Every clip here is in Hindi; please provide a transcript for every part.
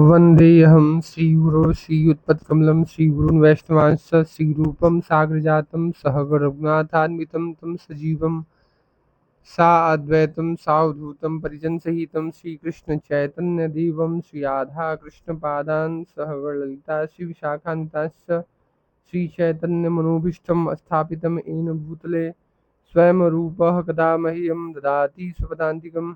वन्देऽहं श्रीगुरो श्रीयुतपत्कमलं श्रीगुरून् वैष्णवांश्च श्रीरूपं साग्रजातं सहगणरघुनाथान्वितं तं सजीवं साद्वैतं सावधूतं परिजनसहितं श्रीकृष्णचैतन्यदेवं श्रीराधाकृष्णपादान् सहगणललिता श्रीविशाखान्वितांश्च श्रीचैतन्यमनोभीष्टं स्थापितं येन भूतले स्वयं रूपः कदा मह्यं ददाति स्वपदान्तिकम्।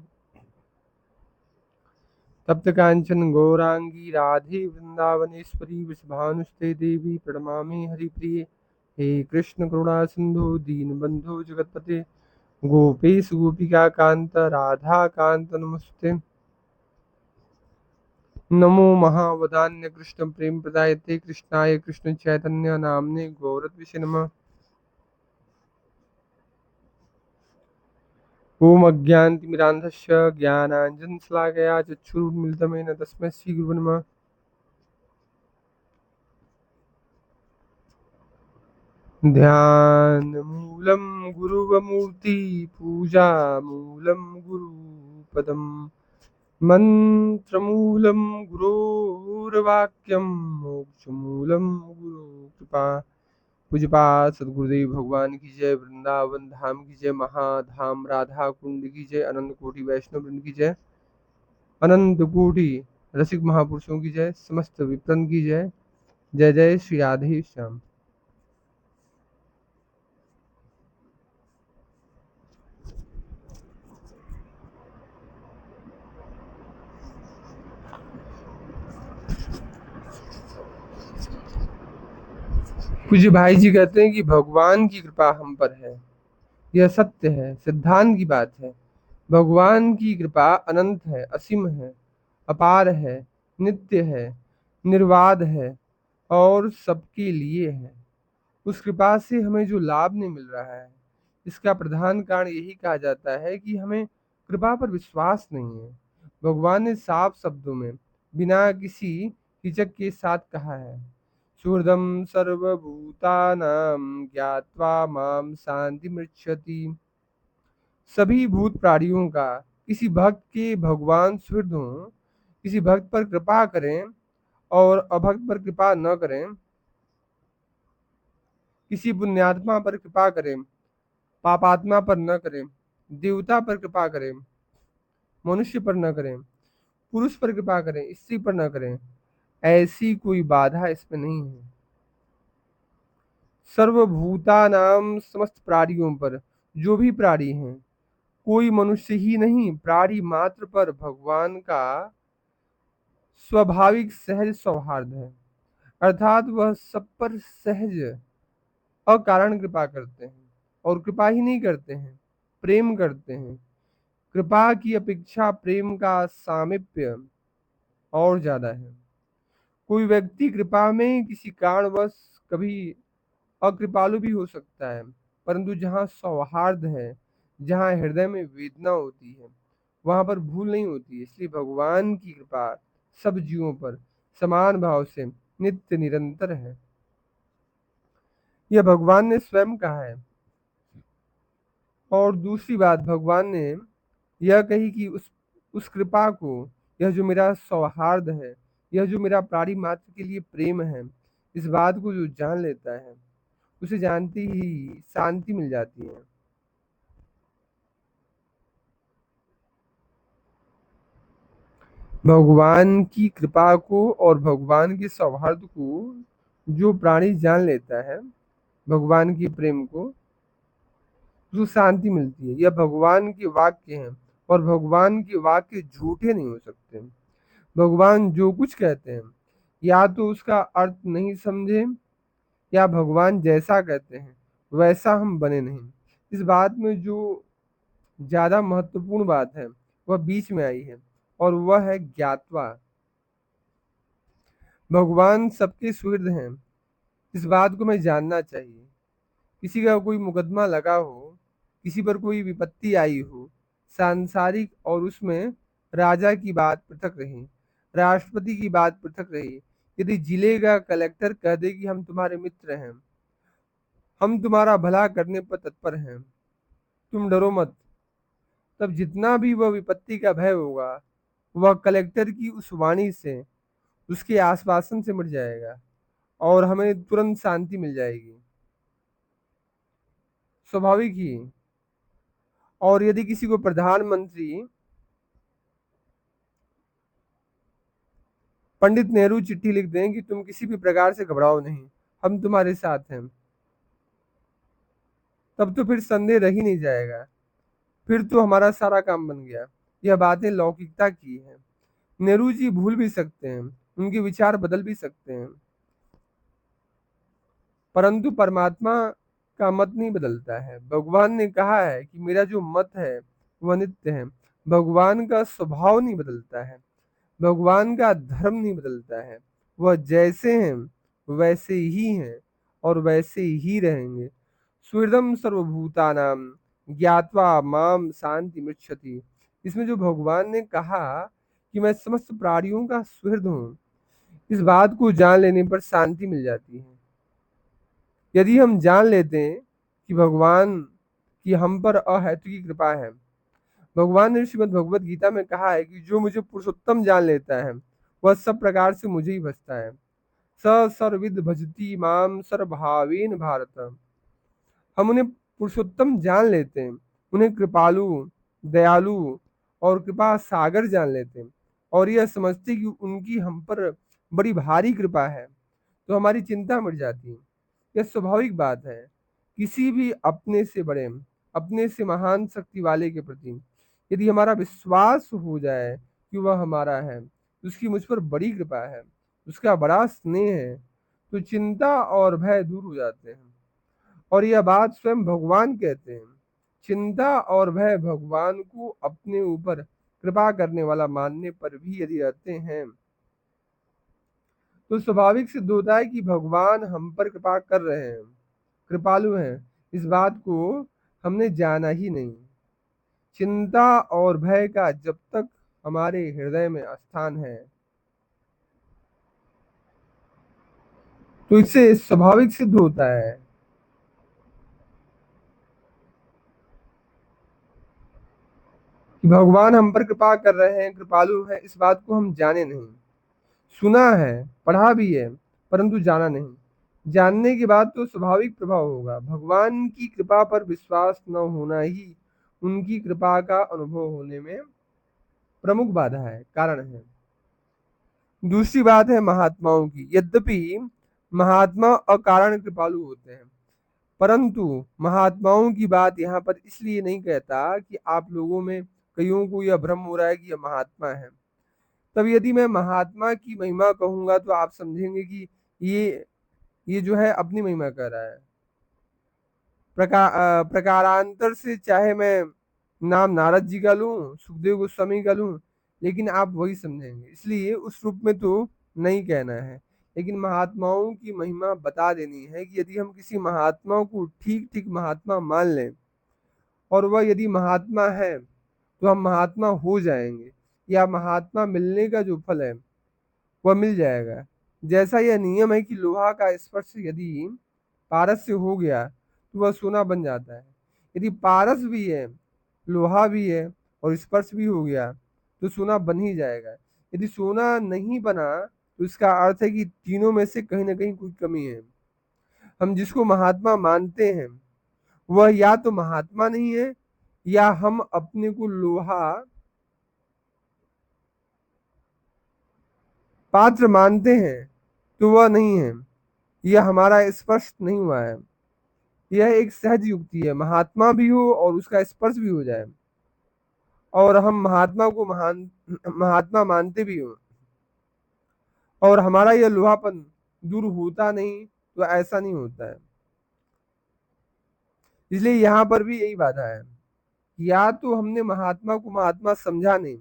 तप्त कांचन गौरांगी राधे वृंदावनेश्वरी वृषभानुस्ते देवी प्रणमामि हरिप्रिये। हे कृष्ण करुणा सिंधु दीनबंधु जगतपते गोपेश गोपिका कांत राधा कांत नमस्ते। नमो महावदान्य कृष्ण प्रेम प्रदायते कृष्णाय कृष्ण चैतन्य नामने गौरत्विषे नमः। ओम अज्ञानतिमिरान्धस्य ज्ञानाञ्जनशलाकया चक्षुरुन्मीलितं येन तस्मै श्रीगुरुवे नमः। ध्यानमूलं गुरुवमूर्ति पूजामूलं गुरुपदं मन्त्रमूलं गुरोर्वाक्यं मोक्षमूलं गुरुकृपा। पूज्यपाद सद्गुरुदेव भगवान की जय। वृंदावन धाम की जय। महाधाम राधा कुंड की जय। अनंत कोटि वैष्णव वृंद की जय। अनंत कोटि रसिक महापुरुषों की जय। समस्त विप्रन की जय। जय जय श्री राधे श्याम। पूज्य भाई जी कहते हैं कि भगवान की कृपा हम पर है, यह सत्य है, सिद्धांत की बात है। भगवान की कृपा अनंत है, असीम है, अपार है, नित्य है, निर्वाध है और सबके लिए है। उस कृपा से हमें जो लाभ नहीं मिल रहा है, इसका प्रधान कारण यही कहा जाता है कि हमें कृपा पर विश्वास नहीं है। भगवान ने साफ शब्दों में बिना किसी हिचक के साथ कहा है, सुहृदं सर्वभूतानां ज्ञात्वा माम शांति मृच्छति। सभी भूत प्राणियों का किसी भक्त के भगवान सुहृद हों, किसी भक्त पर कृपा करें और अभक्त पर कृपा न करें, किसी पुण्यात्मा पर कृपा करें, पापात्मा पर न करें, देवता पर कृपा करें, मनुष्य पर न करें, पुरुष पर कृपा करें, स्त्री पर न करें, ऐसी कोई बाधा इसमें नहीं है। सर्वभूतानाम समस्त प्राणियों पर, जो भी प्राणी हैं, कोई मनुष्य ही नहीं, प्राणी मात्र पर भगवान का स्वाभाविक सहज सौहार्द है। अर्थात वह सब पर सहज अकारण कृपा करते हैं, और कृपा ही नहीं करते हैं, प्रेम करते हैं। कृपा की अपेक्षा प्रेम का सामीप्य और ज्यादा है। कोई व्यक्ति कृपा में किसी कारणवश कभी अकृपालु भी हो सकता है, परंतु जहाँ सौहार्द है, जहाँ हृदय में वेदना होती है, वहां पर भूल नहीं होती है। इसलिए भगवान की कृपा सब जीवों पर समान भाव से नित्य निरंतर है। यह भगवान ने स्वयं कहा है। और दूसरी बात भगवान ने यह कही कि उस कृपा को, यह जो मेरा सौहार्द है, यह जो मेरा प्राणी मात्र के लिए प्रेम है, इस बात को जो जान लेता है, उसे जानते ही शांति मिल जाती है। भगवान की कृपा को और भगवान के सौहार्द को जो प्राणी जान लेता है, भगवान के प्रेम को, उसको शांति मिलती है। यह भगवान के वाक्य हैं, और भगवान के वाक्य झूठे नहीं हो सकते। भगवान जो कुछ कहते हैं, या तो उसका अर्थ नहीं समझे, या भगवान जैसा कहते हैं वैसा हम बने नहीं। इस बात में जो ज्यादा महत्वपूर्ण बात है वह बीच में आई है, और वह है ज्ञातवा। भगवान सबके सुहृद हैं, इस बात को मैं जानना चाहिए। किसी का कोई मुकदमा लगा हो, किसी पर कोई विपत्ति आई हो, सांसारिक, और उसमें राजा की बात पृथक रही, राष्ट्रपति की बात पृथक रही, यदि जिले का कलेक्टर कह दे कि हम तुम्हारे मित्र हैं, हम तुम्हारा भला करने पर तत्पर हैं, तुम डरो मत। तब जितना भी वह विपत्ति का भय होगा वह कलेक्टर की उस वाणी से, उसके आश्वासन से मिट जाएगा और हमें तुरंत शांति मिल जाएगी। स्वाभाविक ही। और यदि किसी को प्रधानमंत्री पंडित नेहरू चिट्ठी लिख दें कि तुम किसी भी प्रकार से घबराओ नहीं, हम तुम्हारे साथ हैं, तब तो फिर संदेह रह ही नहीं जाएगा। फिर तो हमारा सारा काम बन गया। यह बातें लौकिकता की है। नेहरू जी भूल भी सकते हैं, उनके विचार बदल भी सकते हैं, परंतु परमात्मा का मत नहीं बदलता है। भगवान ने कहा है कि मेरा जो मत है वह नित्य है। भगवान का स्वभाव नहीं बदलता है, भगवान का धर्म नहीं बदलता है। वह जैसे हैं वैसे ही हैं और वैसे ही रहेंगे। सुहृदम सर्वभूतानां ज्ञात्वा माम शांति मृच्छति। इसमें जो भगवान ने कहा कि मैं समस्त प्राणियों का सुहृद हूँ, इस बात को जान लेने पर शांति मिल जाती है। यदि हम जान लेते हैं कि भगवान की हम पर अहेतु की कृपा है। भगवान ने श्रीमद् भगवत गीता में कहा है कि जो मुझे पुरुषोत्तम जान लेता है वह सब प्रकार से मुझे ही भजता है। स सर्विद भजती माम सर्वभावेन भारत। हम उन्हें पुरुषोत्तम जान लेते हैं, उन्हें कृपालु, दयालु और कृपा सागर जान लेते हैं और यह समझते कि उनकी हम पर बड़ी भारी कृपा है, तो हमारी चिंता मिट जाती है। यह स्वाभाविक बात है। किसी भी अपने से बड़े, अपने से महान शक्ति वाले के प्रति यदि हमारा विश्वास हो जाए कि वह हमारा है, उसकी मुझ पर बड़ी कृपा है, उसका बड़ा स्नेह है, तो चिंता और भय दूर हो जाते हैं। और यह बात स्वयं भगवान कहते हैं। चिंता और भय भगवान को अपने ऊपर कृपा करने वाला मानने पर भी यदि रहते हैं, तो स्वाभाविक सिद्ध होता है कि भगवान हम पर कृपा कर रहे हैं, कृपालु हैं। इस बात को हमने जाना ही नहीं। चिंता और भय का जब तक हमारे हृदय में स्थान है, तो इससे स्वाभाविक सिद्ध होता है कि भगवान हम पर कृपा कर रहे हैं, कृपालु है। इस बात को हम जाने नहीं, सुना है, पढ़ा भी है, परंतु जाना नहीं। जानने के बाद तो स्वाभाविक प्रभाव होगा। भगवान की कृपा पर विश्वास न होना ही उनकी कृपा का अनुभव होने में प्रमुख बाधा है, कारण है। दूसरी बात है महात्माओं की। यद्यपि महात्मा अकारण कृपालु होते हैं, परंतु महात्माओं की बात यहाँ पर इसलिए नहीं कहता कि आप लोगों में कईयों को यह भ्रम हो रहा है कि यह महात्मा है। तब यदि मैं महात्मा की महिमा कहूंगा तो आप समझेंगे कि ये जो है अपनी महिमा कर रहा है। प्रकारांतर से चाहे मैं नाम नारद जी का लूं, सुखदेव गोस्वामी का लूं, लेकिन आप वही समझेंगे। इसलिए उस रूप में तो नहीं कहना है, लेकिन महात्माओं की महिमा बता देनी है कि यदि हम किसी महात्मा को ठीक ठीक महात्मा मान लें और वह यदि महात्मा है तो हम महात्मा हो जाएंगे, या महात्मा मिलने का जो फल है वह मिल जाएगा। जैसा यह नियम है कि लोहा का स्पर्श यदि पारस से हो गया तो वह सोना बन जाता है। यदि पारस भी है, लोहा भी है और स्पर्श भी हो गया तो सोना बन ही जाएगा। यदि सोना नहीं बना तो इसका अर्थ है कि तीनों में से कहीं ना कहीं कोई कमी है। हम जिसको महात्मा मानते हैं वह या तो महात्मा नहीं है, या हम अपने को लोहा पात्र मानते हैं तो वह नहीं है। यह हमारा स्पष्ट नहीं हुआ है। यह एक सहज युक्ति है, महात्मा भी हो और उसका स्पर्श भी हो जाए और हम महात्मा को महान महात्मा मानते भी हो और हमारा यह लोहापन दूर होता नहीं, तो ऐसा नहीं होता है। इसलिए यहाँ पर भी यही बाधा है। या तो हमने महात्मा को महात्मा समझा नहीं,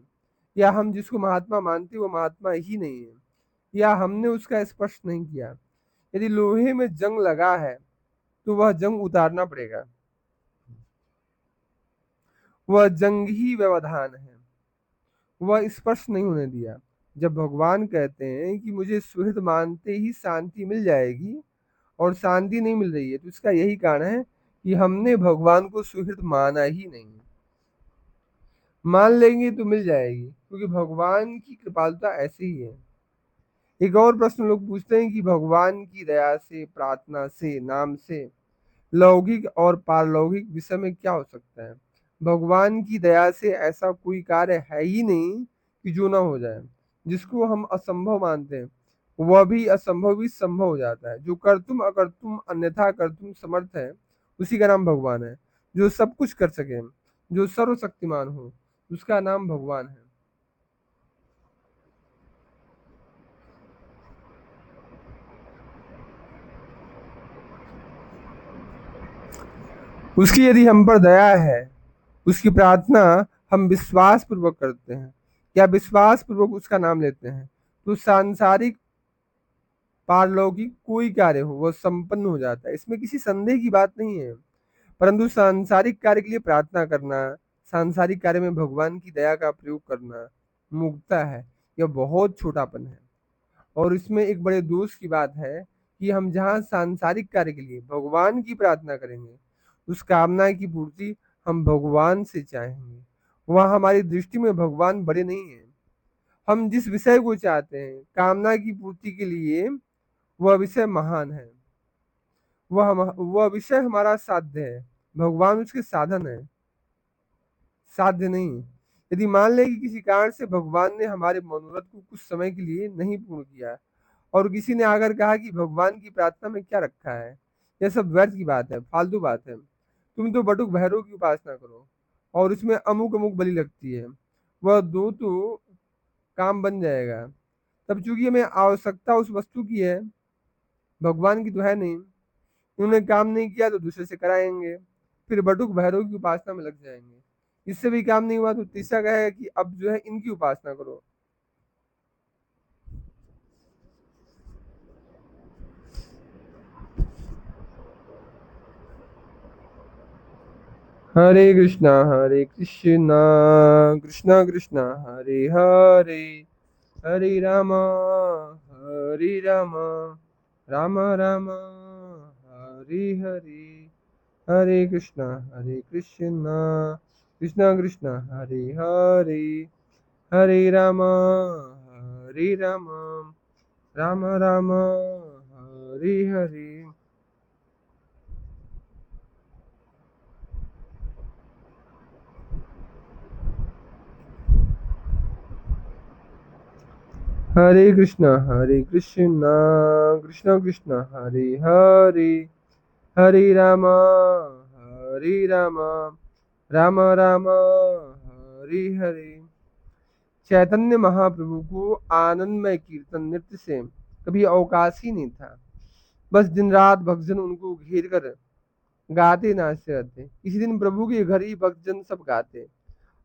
या हम जिसको महात्मा मानते वो महात्मा ही नहीं है, या हमने उसका स्पर्श नहीं किया। यदि लोहे में जंग लगा है तो वह जंग उतारना पड़ेगा। वह जंग ही व्यवधान है, वह स्पर्श नहीं होने दिया। जब भगवान कहते हैं कि मुझे सुहृद मानते ही शांति मिल जाएगी और शांति नहीं मिल रही है, तो इसका यही कारण है कि हमने भगवान को सुहृद माना ही नहीं। मान लेंगे तो मिल जाएगी, क्योंकि भगवान की कृपालुता ऐसी ही है। एक और प्रश्न लोग पूछते हैं कि भगवान की दया से, प्रार्थना से, नाम से लौकिक और पारलौकिक विषय में क्या हो सकता है? भगवान की दया से ऐसा कोई कार्य है ही नहीं कि जो ना हो जाए। जिसको हम असंभव मानते हैं वह भी असंभव भी संभव हो जाता है। जो कर तुम अकर तुम अन्यथा कर तुम समर्थ है, उसी का नाम भगवान है। जो सब कुछ कर सके, जो सर्वशक्तिमान हो, उसका नाम भगवान है। उसकी यदि हम पर दया है, उसकी प्रार्थना हम विश्वास पूर्वक करते हैं या विश्वास पूर्वक उसका नाम लेते हैं, तो सांसारिक पारलौकिक कोई कार्य हो वह संपन्न हो जाता है। इसमें किसी संदेह की बात नहीं है। परंतु सांसारिक कार्य के लिए प्रार्थना करना, सांसारिक कार्य में भगवान की दया का प्रयोग करना मूर्खता है। यह बहुत छोटापन है। और इसमें एक बड़े दोष की बात है कि हम जहाँ सांसारिक कार्य के लिए भगवान की प्रार्थना करेंगे, उस कामना की पूर्ति हम भगवान से चाहेंगे, वहाँ हमारी दृष्टि में भगवान बड़े नहीं है। हम जिस विषय को चाहते हैं कामना की पूर्ति के लिए, वह विषय महान है। वह विषय हमारा साध्य है, भगवान उसके साधन है, साध्य नहीं। यदि मान ले कि किसी कारण से भगवान ने हमारे मनोरथ को कुछ समय के लिए नहीं पूर्ण किया, और किसी ने आकर कहा कि भगवान की प्रार्थना में क्या रखा है, यह सब व्यर्थ की बात है, फालतू बात है। तुम तो बटुक भैरव की उपासना करो और उसमें अमुक अमुक बलि लगती है, वह दो तो काम बन जाएगा। तब चूंकि हमें आवश्यकता उस वस्तु की है, भगवान की तो है नहीं। उन्होंने काम नहीं किया तो दूसरे से कराएंगे, फिर बटुक भैरव की उपासना में लग जाएंगे। इससे भी काम नहीं हुआ तो तीसरा कहेगा कि अब जो है इनकी उपासना करो। हरे कृष्णा कृष्णा कृष्णा हरे हरे, हरे राम राम राम हरे हरे, हरे कृष्णा कृष्णा कृष्णा हरे हरे, हरे राम राम राम हरे हरे। हरे कृष्णा कृष्णा कृष्णा हरे हरे, हरे राम राम राम हरे हरे। चैतन्य महाप्रभु को आनंदमय कीर्तन नृत्य से कभी अवकाश ही नहीं था। बस दिन रात भक्तजन उनको घेर कर गाते नाचते रहते। इसी दिन प्रभु के घर ही भक्तजन सब गाते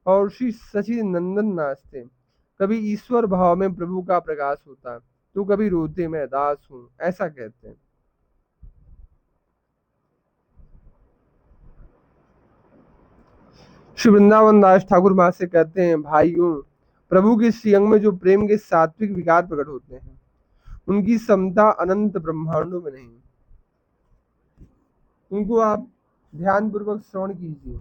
और श्री सचिन नंदन नाचते। कभी ईश्वर भाव में प्रभु का प्रकाश होता, तो कभी रोते मैं दास हूँ, ऐसा कहते हैं। श्री वृंदावन दास ठाकुर माँ से कहते हैं, भाइयों, प्रभु के श्रीअंग में जो प्रेम के सात्विक विकार प्रकट होते हैं, उनकी समता अनंत ब्रह्मांडों में नहीं। उनको आप ध्यान पूर्वक श्रवण कीजिए।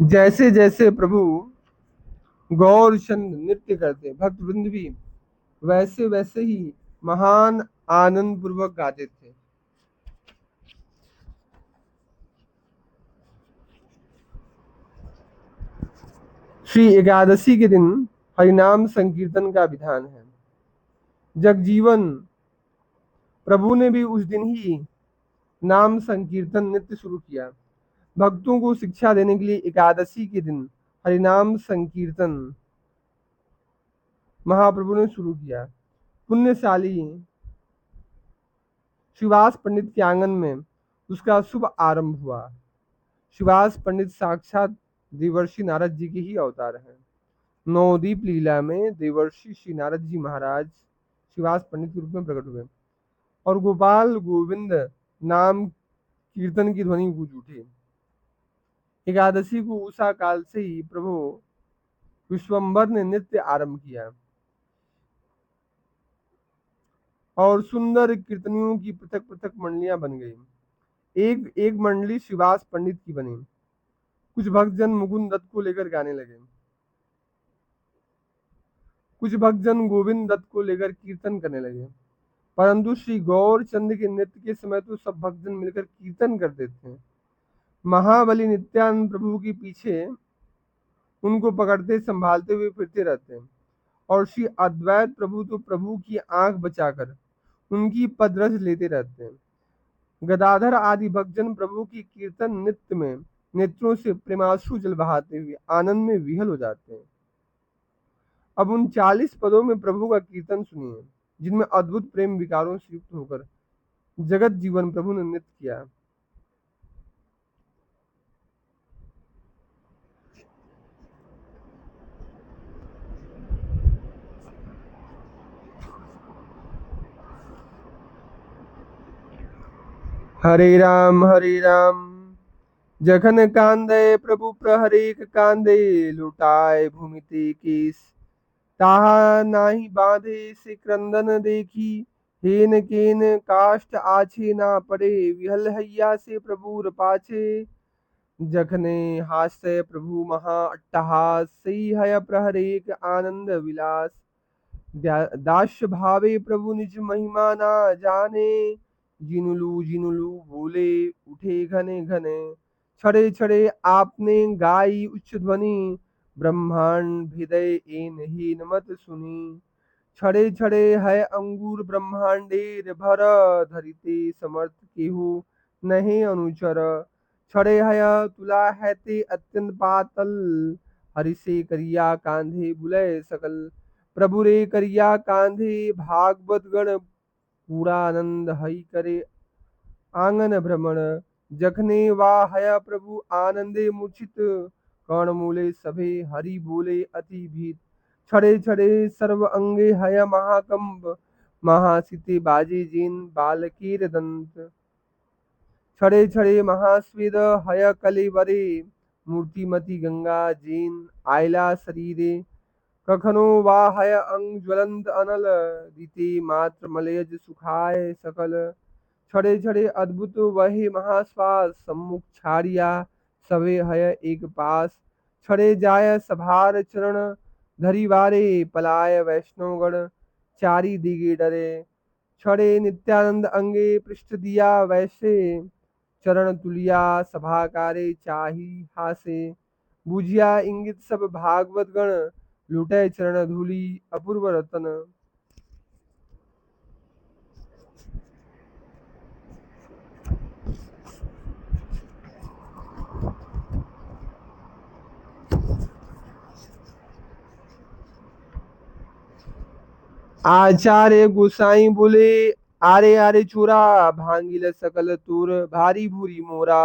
जैसे जैसे प्रभु गौर चंद नृत्य करते, भक्त वृंद भी वैसे वैसे ही महान आनंद पूर्वक गाते थे। श्री एकादशी के दिन हरिनाम संकीर्तन का विधान है। जगजीवन प्रभु ने भी उस दिन ही नाम संकीर्तन नृत्य शुरू किया। भक्तों को शिक्षा देने के लिए एकादशी के दिन हरिनाम संकीर्तन महाप्रभु ने शुरू किया। पुण्यशाली शिवास पंडित के आंगन में उसका शुभ आरंभ हुआ। शिवास पंडित साक्षात देवर्षि नारद जी के ही अवतार हैं। नवदीप लीला में देवर्षि श्री नारद जी महाराज शिवास पंडित के रूप में प्रकट हुए और गोपाल गोविंद नाम कीर्तन की ध्वनि गूंज उठी। एकादशी को उषा काल से ही प्रभु विश्वम्भर ने नृत्य आरंभ किया। और सुंदर कीर्तनियों की पृथक पृथक मंडलियां बन गई। एक एक मंडली शिवास पंडित की बनी। कुछ भक्तजन मुकुंद दत्त को लेकर गाने लगे, कुछ भक्तजन गोविंद दत्त को लेकर कीर्तन करने लगे। परंतु श्री गौर चंद के नृत्य के समय तो सब भक्तजन मिलकर कीर्तन करते थे। महाबली नित्यानंद प्रभु के पीछे उनको पकड़ते संभालते हुए फिरते रहते हैं। और श्री अद्वैत प्रभु तो प्रभु की आंख बचाकर उनकी पदरस लेते रहते हैं। गदाधर आदि भक्तजन प्रभु की कीर्तन नृत्य में नेत्रों से प्रेमाश्रु जल बहाते हुए आनंद में विहल हो जाते हैं। अब उन 40 पदों में प्रभु का कीर्तन सुनिए, जिनमें अद्भुत प्रेम विकारों से युक्त होकर जगत जीवन प्रभु ने नृत्य किया। हरे राम जखन कांदे प्रभु प्रहरेक कांदे लुटाए भूमि ते केस ताहा नाही बांधे से क्रंदन देखी हेन केन काष्ट आछे ना पड़े विहल हैया से प्रभु पाछे जखने हास्य प्रभु महा अट्टहास सही है प्रहरेक आनंद विलास दास्य भावे प्रभु निज महिमा ना जाने जिनुलू बोले उठे घने घने छड़े छड़े आपने गाई उच्च ध्वनि ब्रह्मांड हृदय एन हीन मत सुनी छड़े छड़े है अंगूर ब्रह्मांडेर भर धरिते समर्थ केहू नहीं अनुचर छड़े है तुला है ते अत्यंत पातल हरि से करिया कांधे बुलय सकल प्रभु रे करिया कांधे भागवत गण पूरा आनंद हई करे आंगन भ्रमण जखने वाहया प्रभु आनंदे मूर्छित कर्ण मूले सभे हरि बोले अति भीत छड़े छड़े सर्व अंगे हय महाकंब महासिते बाजे जिन बालकीर दंत छड़े छड़े महास्वेद हय कलेवरे मूर्तिमती गंगा जिन आयला शरीरे कखनो वाहय अंग ज्वलंत अनल रीति मात्र मलयज सुखाय सकल छड़े छड़े अद्भुत वही महाश्वास सम्मुख छाड़िया सवे हय एक पास छड़े जाय सभार चरण धरी वारे पलाय वैष्णवगण चारी दिगे डरे छड़े नित्यानंद अंगे पृष्ठ दिया वैसे चरण तुलिया सभाकारे चाही हासे बुझिया इंगित सब भागवत गण लुटे चरण धूली अपूर्व रतन। आचार्य गोसाई बोले आरे आरे चूरा भांगिल सकल तूर भारी भूरी मोरा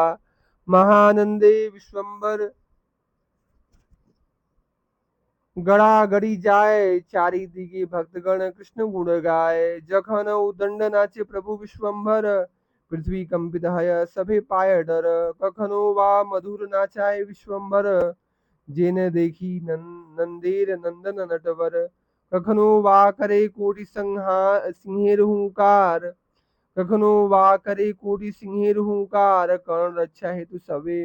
महानंदे विश्वंबर गड़ा गड़ी जाए चारी दिगे भक्तगण कृष्ण गुण गाए जखन उदंड नाचे प्रभु विश्वंभर पृथ्वी कंपित है सभे पाय डर कखनो वा मधुर नाचाए विश्वंभर जेने देखी नंदेर नंदन नटवर कखनो वा करे कोटि सिंहेर हुंकार कखनो वा करे कोटि सिंहेर हुंकार कर्ण रक्षा हेतु सवे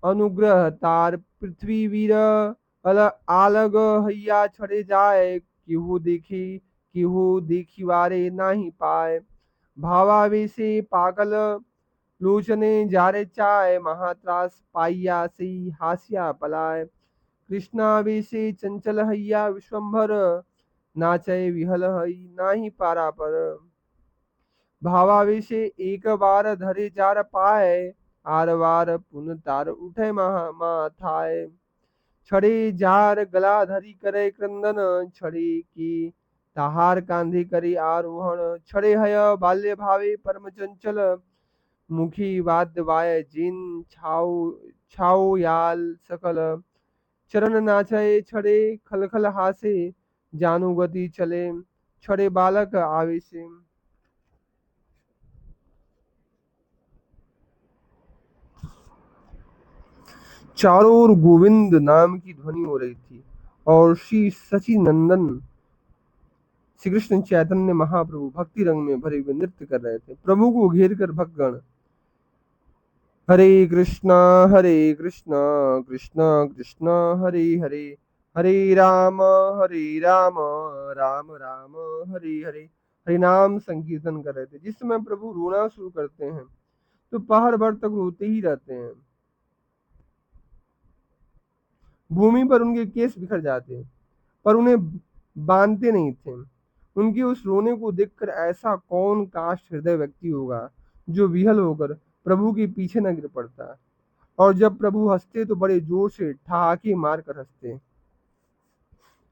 अनुग्रह तार पृथ्वी वीर अल आलग हैया छड़े जाए केहू देखी वारे नाही पाए भावावेशे पागल लोचने जारे चाय महात्रास पाइया से हास्या पलाय कृष्णावेशे चंचल हैया विश्वंभर नाचय विहल हई नाही पारा पर भावावेशे एक बार धरे जार पाए आर वार पुन तार उठे माथाए छड़े जार गला धरी करे क्रंदन छड़े की ताहार कांधे करे आरोहण छड़े हय बाल्य भावे परम चंचल मुखी वाद्य वाय जिन छाओ छाओ याल सकल चरण नाचय छड़े खलखल हासे जानू गति चले छड़े बालक आवेशे। चारों ओर गोविंद नाम की ध्वनि हो रही थी और श्री सची नंदन श्री कृष्ण चैतन्य महाप्रभु भक्ति रंग में भरे हुए नृत्य कर रहे थे। प्रभु को घेर कर भक्तगण हरे कृष्णा कृष्ण कृष्ण हरे हरे, हरे राम राम राम हरे हरे, हरि नाम संकीर्तन कर रहे थे। जिस समय प्रभु रोना शुरू करते हैं तो पहाड़ भर तक रोते ही रहते हैं। भूमि पर उनके केस बिखर जाते हैं पर उन्हें बांधते नहीं थे। उनके उस रोने को देखकर ऐसा कौन काष्ठ हृदय व्यक्ति होगा जो विहल होकर प्रभु के पीछे न गिर पड़ता। और जब प्रभु हंसते तो बड़े जोर से ठहाके मार कर हंसते।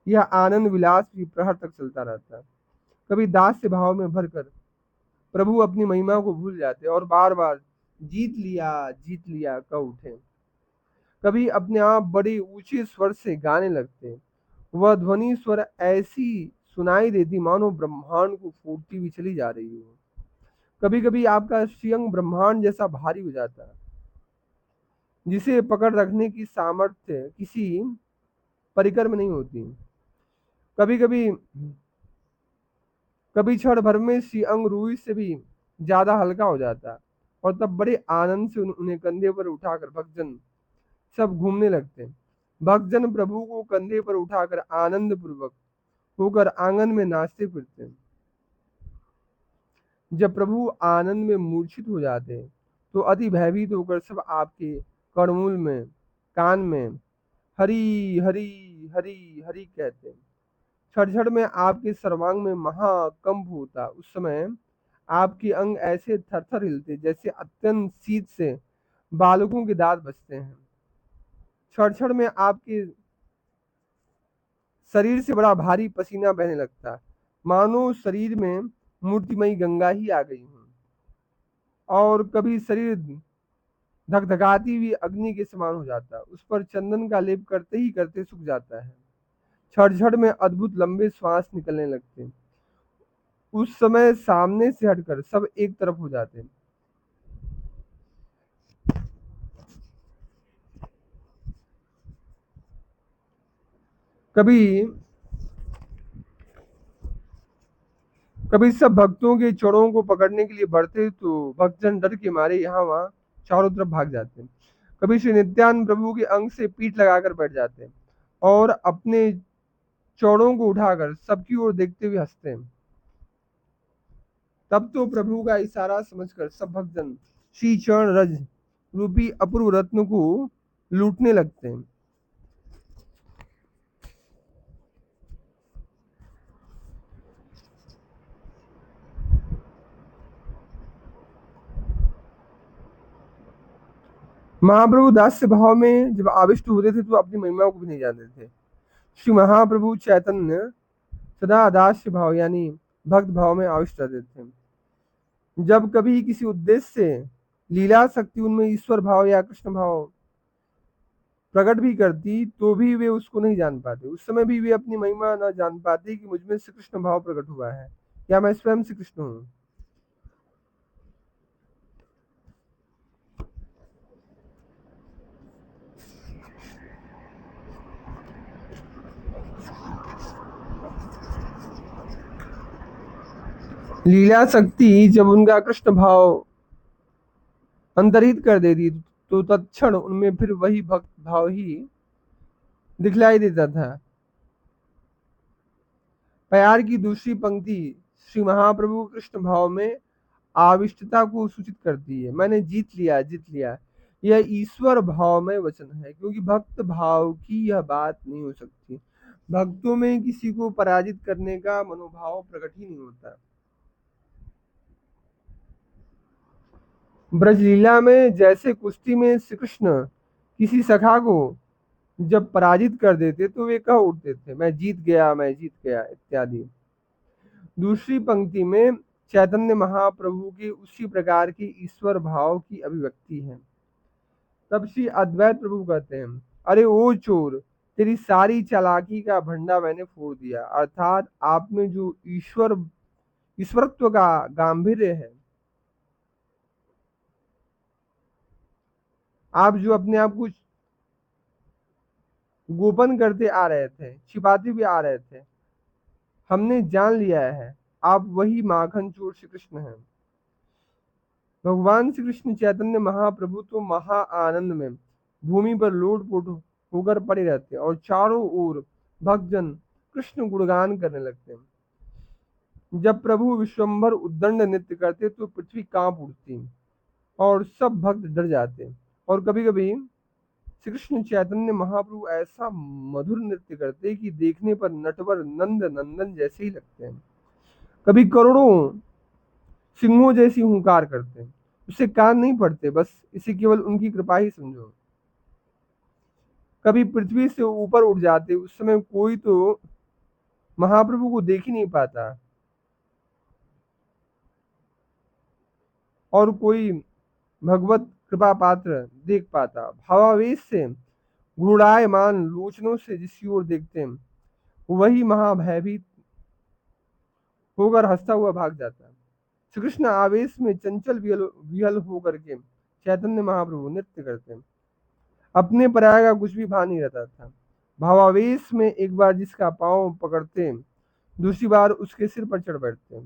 यह आनंद विलास भी प्रहर तक चलता रहता। कभी दास से भाव में भरकर प्रभु अपनी महिमा को भूल जाते और बार बार जीत लिया कह उठे। कभी अपने आप बड़े ऊंचे स्वर से गाने लगते। वह ध्वनि स्वर ऐसी सुनाई देती मानो ब्रह्मांड को फूटती हुई चली जा रही हो। कभी कभी आपका श्रीअंग ब्रह्मांड जैसा भारी हो जाता जिसे पकड़ रखने की सामर्थ्य किसी परिकर में नहीं होती। कभी कभी कभी क्षण भर में श्रीअंग रूई से भी ज्यादा हल्का हो जाता और तब बड़े आनंद से उन्हें कंधे पर उठाकर भक्तजन सब घूमने लगते। भक्तजन प्रभु को कंधे पर उठाकर आनंद पूर्वक होकर आंगन में नाचते फिरते। जब प्रभु आनंद में मूर्छित हो जाते तो अति भयभीत होकर सब आपके कड़मूल में कान में हरी हरी हरी हरी कहते। क्षण में आपके सर्वांग में महाकंप होता। उस समय आपके अंग ऐसे थरथर हिलते जैसे अत्यंत शीत से बालकों के दांत बजते हैं। क्षण में आपके शरीर से बड़ा भारी पसीना बहने लगता मानो शरीर में मूर्तिमयी गंगा ही आ गई हो। और कभी शरीर धगधगाती हुई अग्नि के समान हो जाता, उस पर चंदन का लेप करते ही करते सूख जाता है। क्षण में अद्भुत लंबे श्वास निकलने लगते। उस समय सामने से हटकर सब एक तरफ हो जाते। कभी कभी सब भक्तों के चरणों को पकड़ने के लिए बढ़ते तो भक्तजन डर के मारे यहाँ वहां चारों तरफ भाग जाते। कभी श्री नित्यानंद प्रभु के अंग से पीठ लगाकर बैठ जाते और अपने चौड़ों को उठाकर सबकी ओर देखते हुए हंसते हैं। तब तो प्रभु का इशारा समझकर सब भक्तजन श्री चरण रज रूपी अपूर्व रत्न को लूटने लगते हैं। महाप्रभु दास्य भाव में जब आविष्ट होते थे तो अपनी महिमा को भी नहीं जानते थे। श्री महाप्रभु चैतन्य सदा दास्य भाव यानी भक्त भाव में आविष्ट रहते थे। जब कभी किसी उद्देश्य से लीला शक्ति उनमें ईश्वर भाव या कृष्ण भाव प्रकट भी करती तो भी वे उसको नहीं जान पाते। उस समय भी वे अपनी महिमा न जान पाते कि मुझमें श्री कृष्ण भाव प्रकट हुआ है या मैं स्वयं श्री कृष्ण हूँ। लीला शक्ति जब उनका कृष्ण भाव अंतरहित कर देती तो तत्क्षण उनमें फिर वही भक्त भाव ही दिखलाई देता था। प्यार की दूसरी पंक्ति श्री महाप्रभु कृष्ण भाव में आविष्टता को सूचित करती है। मैंने जीत लिया। यह ईश्वर भाव में वचन है क्योंकि भक्त भाव की यह बात नहीं हो सकती। भक्तों में किसी को पराजित करने का मनोभाव प्रकट ही नहीं होता। ब्रजलीला में जैसे कुश्ती में श्री कृष्ण किसी सखा को जब पराजित कर देते तो वे कह उठते थे मैं जीत गया इत्यादि। दूसरी पंक्ति में चैतन्य महाप्रभु की उसी प्रकार की ईश्वर भाव की अभिव्यक्ति है। तब श्री अद्वैत प्रभु कहते हैं, अरे ओ चोर, तेरी सारी चालाकी का भंडा मैंने फोड़ दिया। अर्थात आप में जो ईश्वरत्व का गांभीर्य है, आप जो अपने आप को गोपन करते आ रहे थे, छिपाते भी आ रहे थे, हमने जान लिया है, आप वही माखन चोर श्री कृष्ण हैं। भगवान श्री कृष्ण चैतन्य महाप्रभु तो महा आनंद में भूमि पर लोटपोट होकर पड़े रहते हैं और चारों ओर भक्तजन कृष्ण गुणगान करने लगते हैं। जब प्रभु विश्वम्भर उद्दंड नृत्य करते तो पृथ्वी कांप उठती और सब भक्त डर जाते। और कभी कभी श्री कृष्ण चैतन्य महाप्रभु ऐसा मधुर नृत्य करते कि देखने पर नटवर नंद नंदन जैसे ही लगते हैं। कभी करोड़ों सिंहों जैसी हुंकार करते हैं, उससे कान नहीं पड़ते, बस इसे केवल उनकी कृपा ही समझो। कभी पृथ्वी से ऊपर उठ जाते, उस समय कोई तो महाप्रभु को देख ही नहीं पाता और कोई भगवत कृपा पात्र देख पाता। भावावेश से घूर्णायमान लोचनों से जिस ओर देखते हैं वही महाभयभीत होकर हंसता हुआ भाग जाता है। श्री कृष्ण आवेश में चंचल विहल विहल होकर के चैतन्य महाप्रभु नृत्य करते हैं। अपने पराया का कुछ भी भान नहीं रहता था। भावावेश में एक बार जिसका पांव पकड़ते दूसरी बार उसके सिर पर चढ़ बैठते।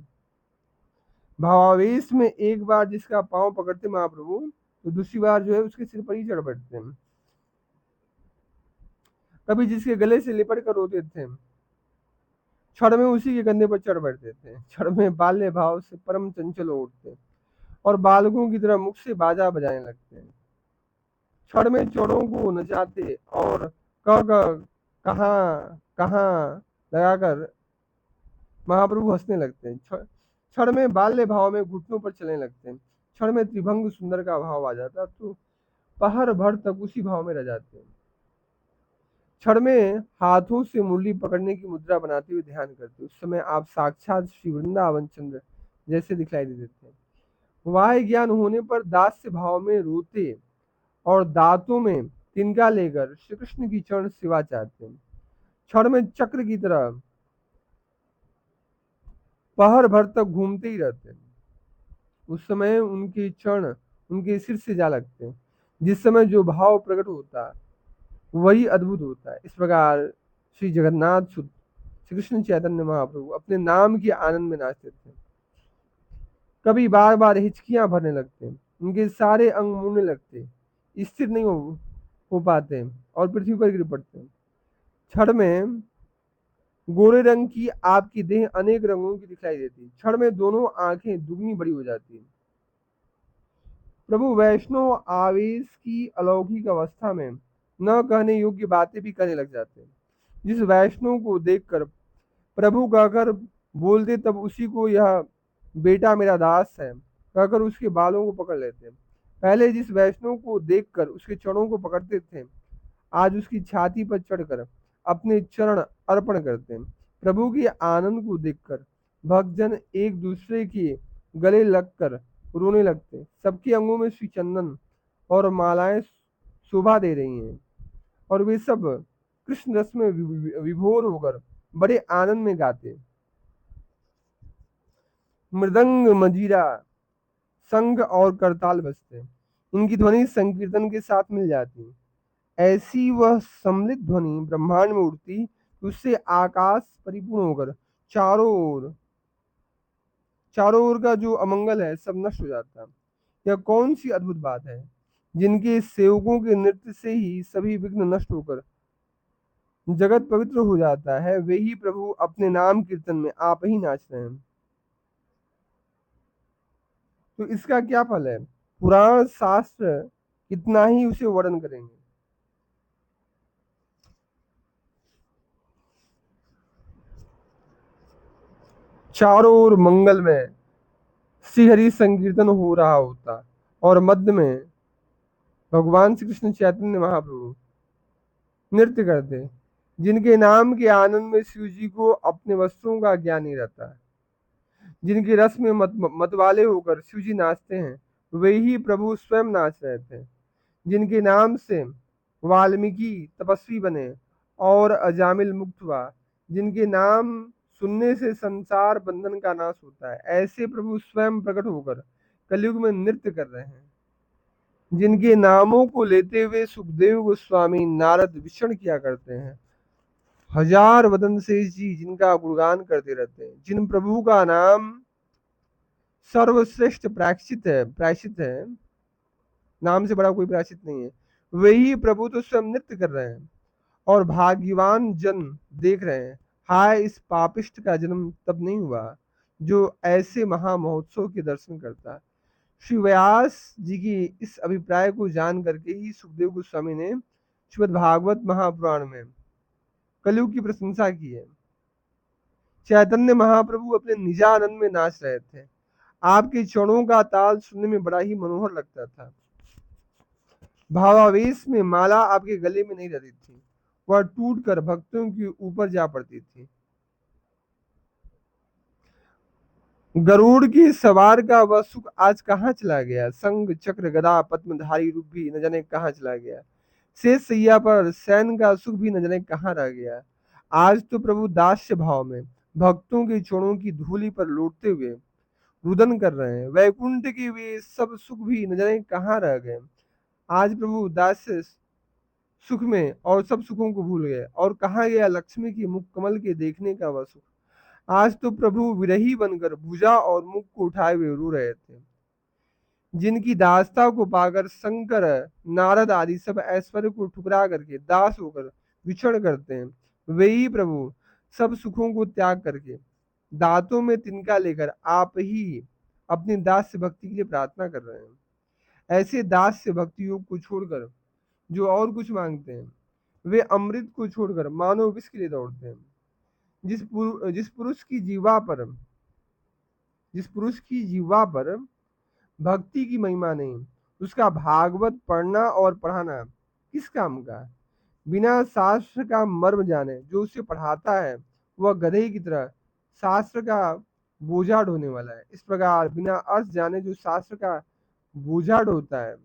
भावावेश में एक बार जिसका पांव पकड़ते महाप्रभु तो दूसरी बार जो है उसके सिर पर ही चढ़ बैठते हैं। कभी जिसके गले से लिपट कर रोते थे, क्षण में उसी के कंधे पर चढ़ बैठते थे। क्षण में बाल्य भाव से परम चंचल हो उठते और बालकों की तरह मुख से बाजा बजाने लगते हैं। क्षण में चोरों को नचाते और कह कहाँ कहाँ लगाकर महाप्रभु हंसने लगते हैं। क्षण में बाल्य भाव में घुटनों पर चलने लगते हैं। क्षण में त्रिभंग सुंदर का भाव आ जाता तो पहर भर तक उसी भाव में रह जाते हैं। क्षण में हाथों से मुरली पकड़ने की मुद्रा बनाते हुए ध्यान करते, उस समय आप साक्षात श्री वृंदावन चंद्र जैसे दिखलाई दे देते हैं। वाह ज्ञान होने पर दास्य भाव में रोते और दांतों में तिनका लेकर श्री कृष्ण की चरण सेवा चाहते हैं। क्षण में चक्र की तरह पहर भर तक घूमते ही रहते हैं। उस समय उनके चरण उनके सिर से जा लगते हैं। जिस समय जो भाव प्रकट होता वही अद्भुत होता है। इस प्रकार श्री जगन्नाथ सुत श्री कृष्ण चैतन्य महाप्रभु अपने नाम के आनंद में नाचते थे। कभी बार बार हिचकियां भरने लगते, उनके सारे अंग मुड़ने लगते, स्थिर नहीं हो पाते और पृथ्वी पर गिर पड़ते। क्षण में गोरे रंग की आपकी देह अनेक रंगों की दिखाई देती, क्षण में दोनों आंखें दुगनी बड़ी हो जाती। प्रभु वैष्णव आवेश की अलौकिक अवस्था में न कहने योग्य बातें भी करने लग जाते। जिस वैष्णव को देखकर प्रभु कहकर बोलते तब उसी को यह बेटा मेरा दास है कहकर उसके बालों को पकड़ लेते। पहले जिस वैष्णव को देखकर उसके चरणों को पकड़ते थे आज उसकी छाती पर चढ़कर अपने चरण अर्पण करते हैं। प्रभु के आनंद को देखकर भक्तजन एक दूसरे के गले लगकर रोने लगते। सबके अंगों में श्री चंदन और मालाएं शोभा दे रही हैं और वे सब कृष्ण रस में विभोर होकर बड़े आनंद में गाते। मृदंग मजीरा संग और करताल बजते, इनकी ध्वनि संकीर्तन के साथ मिल जाती। ऐसी वह सम्मिलित ध्वनि ब्रह्मांड में उड़ती, उससे आकाश परिपूर्ण होकर चारों ओर का जो अमंगल है सब नष्ट हो जाता। यह कौन सी अद्भुत बात है, जिनके सेवकों के नृत्य से ही सभी विघ्न नष्ट होकर जगत पवित्र हो जाता है। वे ही प्रभु अपने नाम कीर्तन में आप ही नाच रहे हैं। तो इसका क्या फल है? पुराण शास्त्र कितना ही उसे वर्णन करेंगे। चारों ओर मंगल में श्री हरि संकीर्तन हो रहा होता और मध्य में भगवान श्री कृष्ण चैतन्य महाप्रभु नृत्य करते। जिनके नाम के आनंद में शिव जी को अपने वस्त्रों का ज्ञान नहीं रहता है, जिनके रस में मतवाले होकर शिव जी नाचते हैं वे ही प्रभु स्वयं नाच रहे थे। जिनके नाम से वाल्मीकि तपस्वी बने और अजामिल मुक्त हुआ, जिनके नाम सुनने से संसार बंधन का नाश होता है, ऐसे प्रभु स्वयं प्रकट होकर कलयुग में नृत्य कर रहे हैं। जिनके नामों को लेते हुए सुखदेव गोस्वामी नारद विचरण किया करते हैं हजार वदन शेष जी जिनका गुणगान करते रहते हैं, जिन प्रभु का नाम सर्वश्रेष्ठ प्रायश्चित है, नाम से बड़ा कोई प्रायश्चित नहीं है, वही प्रभु तो स्वयं नृत्य कर रहे हैं और भाग्यवान जन देख रहे हैं। हाय इस पापिष्ट का जन्म तब नहीं हुआ जो ऐसे महा महोत्सव के दर्शन करता। श्री व्यास जी की इस अभिप्राय को जान करके ही सुखदेव गोस्वामी ने श्रीमद् भागवत महापुराण में कलयुग की प्रशंसा की है। चैतन्य महाप्रभु अपने निजानंद में नाच रहे थे। आपके चरणों का ताल सुनने में बड़ा ही मनोहर लगता था। भावावेश में माला आपके गले में नहीं रहती थी, वह टूटकर भक्तों के ऊपर जा पड़ती थी। गरुड़ की सवार का वह सुख आज कहाँ चला गया। संग चक्र गदा पद्मधारी रूप भी न जाने कहाँ चला गया। शेष सैया पर सैन का सुख भी न जाने कहाँ रह गया। आज तो प्रभु दास्य भाव में भक्तों के चरणों की धूलि पर लौटते हुए रुदन कर रहे हैं। वैकुंठ के वे सब सुख भी न जाने कहाँ रह गए। आज प्रभु दास्य सुख में और सब सुखों को भूल गए। और कहाँ गया लक्ष्मी की मुख कमल के देखने का वह सुख। आज तो प्रभु विरही बनकर भुजा और मुख को उठाए हुए रो रहे थे। जिनकी दासता को पाकर शंकर नारद आदि सब ऐश्वर्य को ठुकरा करके दास होकर विचरण करते हैं, वही प्रभु सब सुखों को त्याग करके दांतों में तिनका लेकर आप ही अपनी दास्य भक्ति के लिए प्रार्थना कर रहे हैं। ऐसे दास्य भक्ति योग को छोड़कर जो और कुछ मांगते हैं, वे अमृत को छोड़कर मानव विष के लिए दौड़ते हैं। जिस पुरुष की जीवा पर भक्ति की महिमा नहीं, उसका भागवत पढ़ना और पढ़ाना किस काम का। बिना शास्त्र का मर्म जाने जो उसे पढ़ाता है, वह गधे की तरह शास्त्र का बोझा ढोने वाला है। इस प्रकार बिना अर्थ जाने जो शास्त्र का बोझा ढोता है,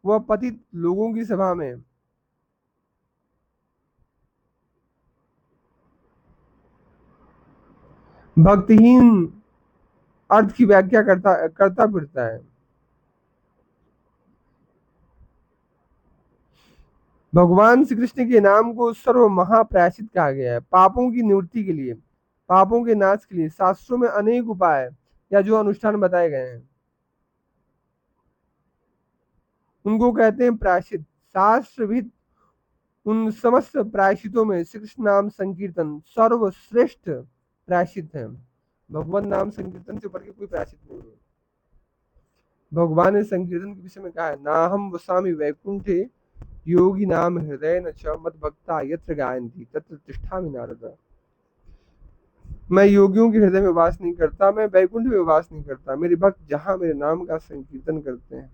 वह पतित लोगों की सभा में भक्तिहीन अर्थ की व्याख्या करता फिरता है। भगवान श्री कृष्ण के नाम को सर्व महाप्रायश्चित कहा गया है। पापों की निवृत्ति के लिए, पापों के नाश के लिए शास्त्रों में अनेक उपाय या जो अनुष्ठान बताए गए हैं, उनको कहते हैं प्रायश्चित। शास्त्र भी उन समस्त प्रायश्चितों में श्री कृष्ण नाम संकीर्तन सर्वश्रेष्ठ प्रायश्चित है। भगवान नाम संकीर्तन से बढ़ के कोई प्रायश्चित नहीं है। भगवान ने संकीर्तन के विषय में कहा है, ना हम वसामि वैकुंठे योगी नाम हृदय न च मद भक्ता यत्र गायन्ति तत्र तिष्ठामि नारद। मैं योगियों के हृदय में वास नहीं करता, मैं वैकुंठ में वास नहीं करता। मेरे भक्त जहां मेरे नाम का संकीर्तन करते हैं,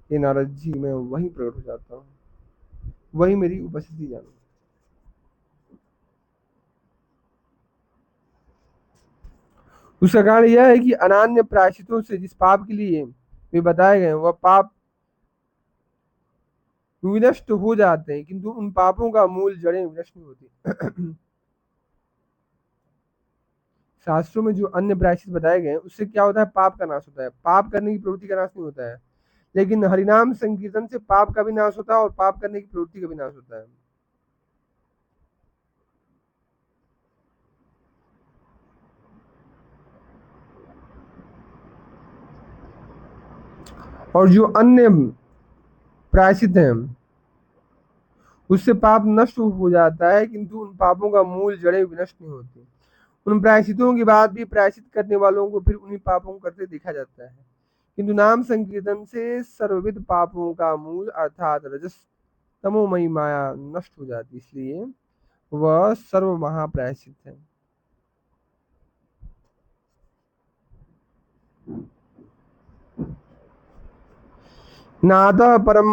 ये नारद जी, मैं वहीं प्रकट हो जाता हूँ, वही मेरी उपस्थिति जानो। उसका कारण यह है कि अनान्य प्रायश्चितों से जिस पाप के लिए वे बताए गए वह पाप विनष्ट हो जाते हैं, किंतु उन पापों का मूल जड़ें विनष्ट नहीं होती। शास्त्रों में जो अन्य प्रायश्चित बताए गए उससे क्या होता है, पाप का नाश होता है। पाप करने की प्रवृत्ति का नाश नहीं होता है, लेकिन हरिनाम संकीर्तन से पाप का भी नाश होता है और पाप करने की प्रवृत्ति का भी नाश होता है। और जो अन्य प्रायश्चित हैं उससे पाप नष्ट हो जाता है, किंतु उन पापों का मूल जड़ें विनष्ट नहीं होती। उन प्रायश्चितों के बाद भी प्रायश्चित करने वालों को फिर उन्हीं पापों को करते देखा जाता है, किंतु नाम संकीर्तन से सर्वविध पापों का मूल अर्थात रजस तमोमयी माया नष्ट हो जाती, इसलिए वह सर्व महाप्रायश्चित है। नाद परम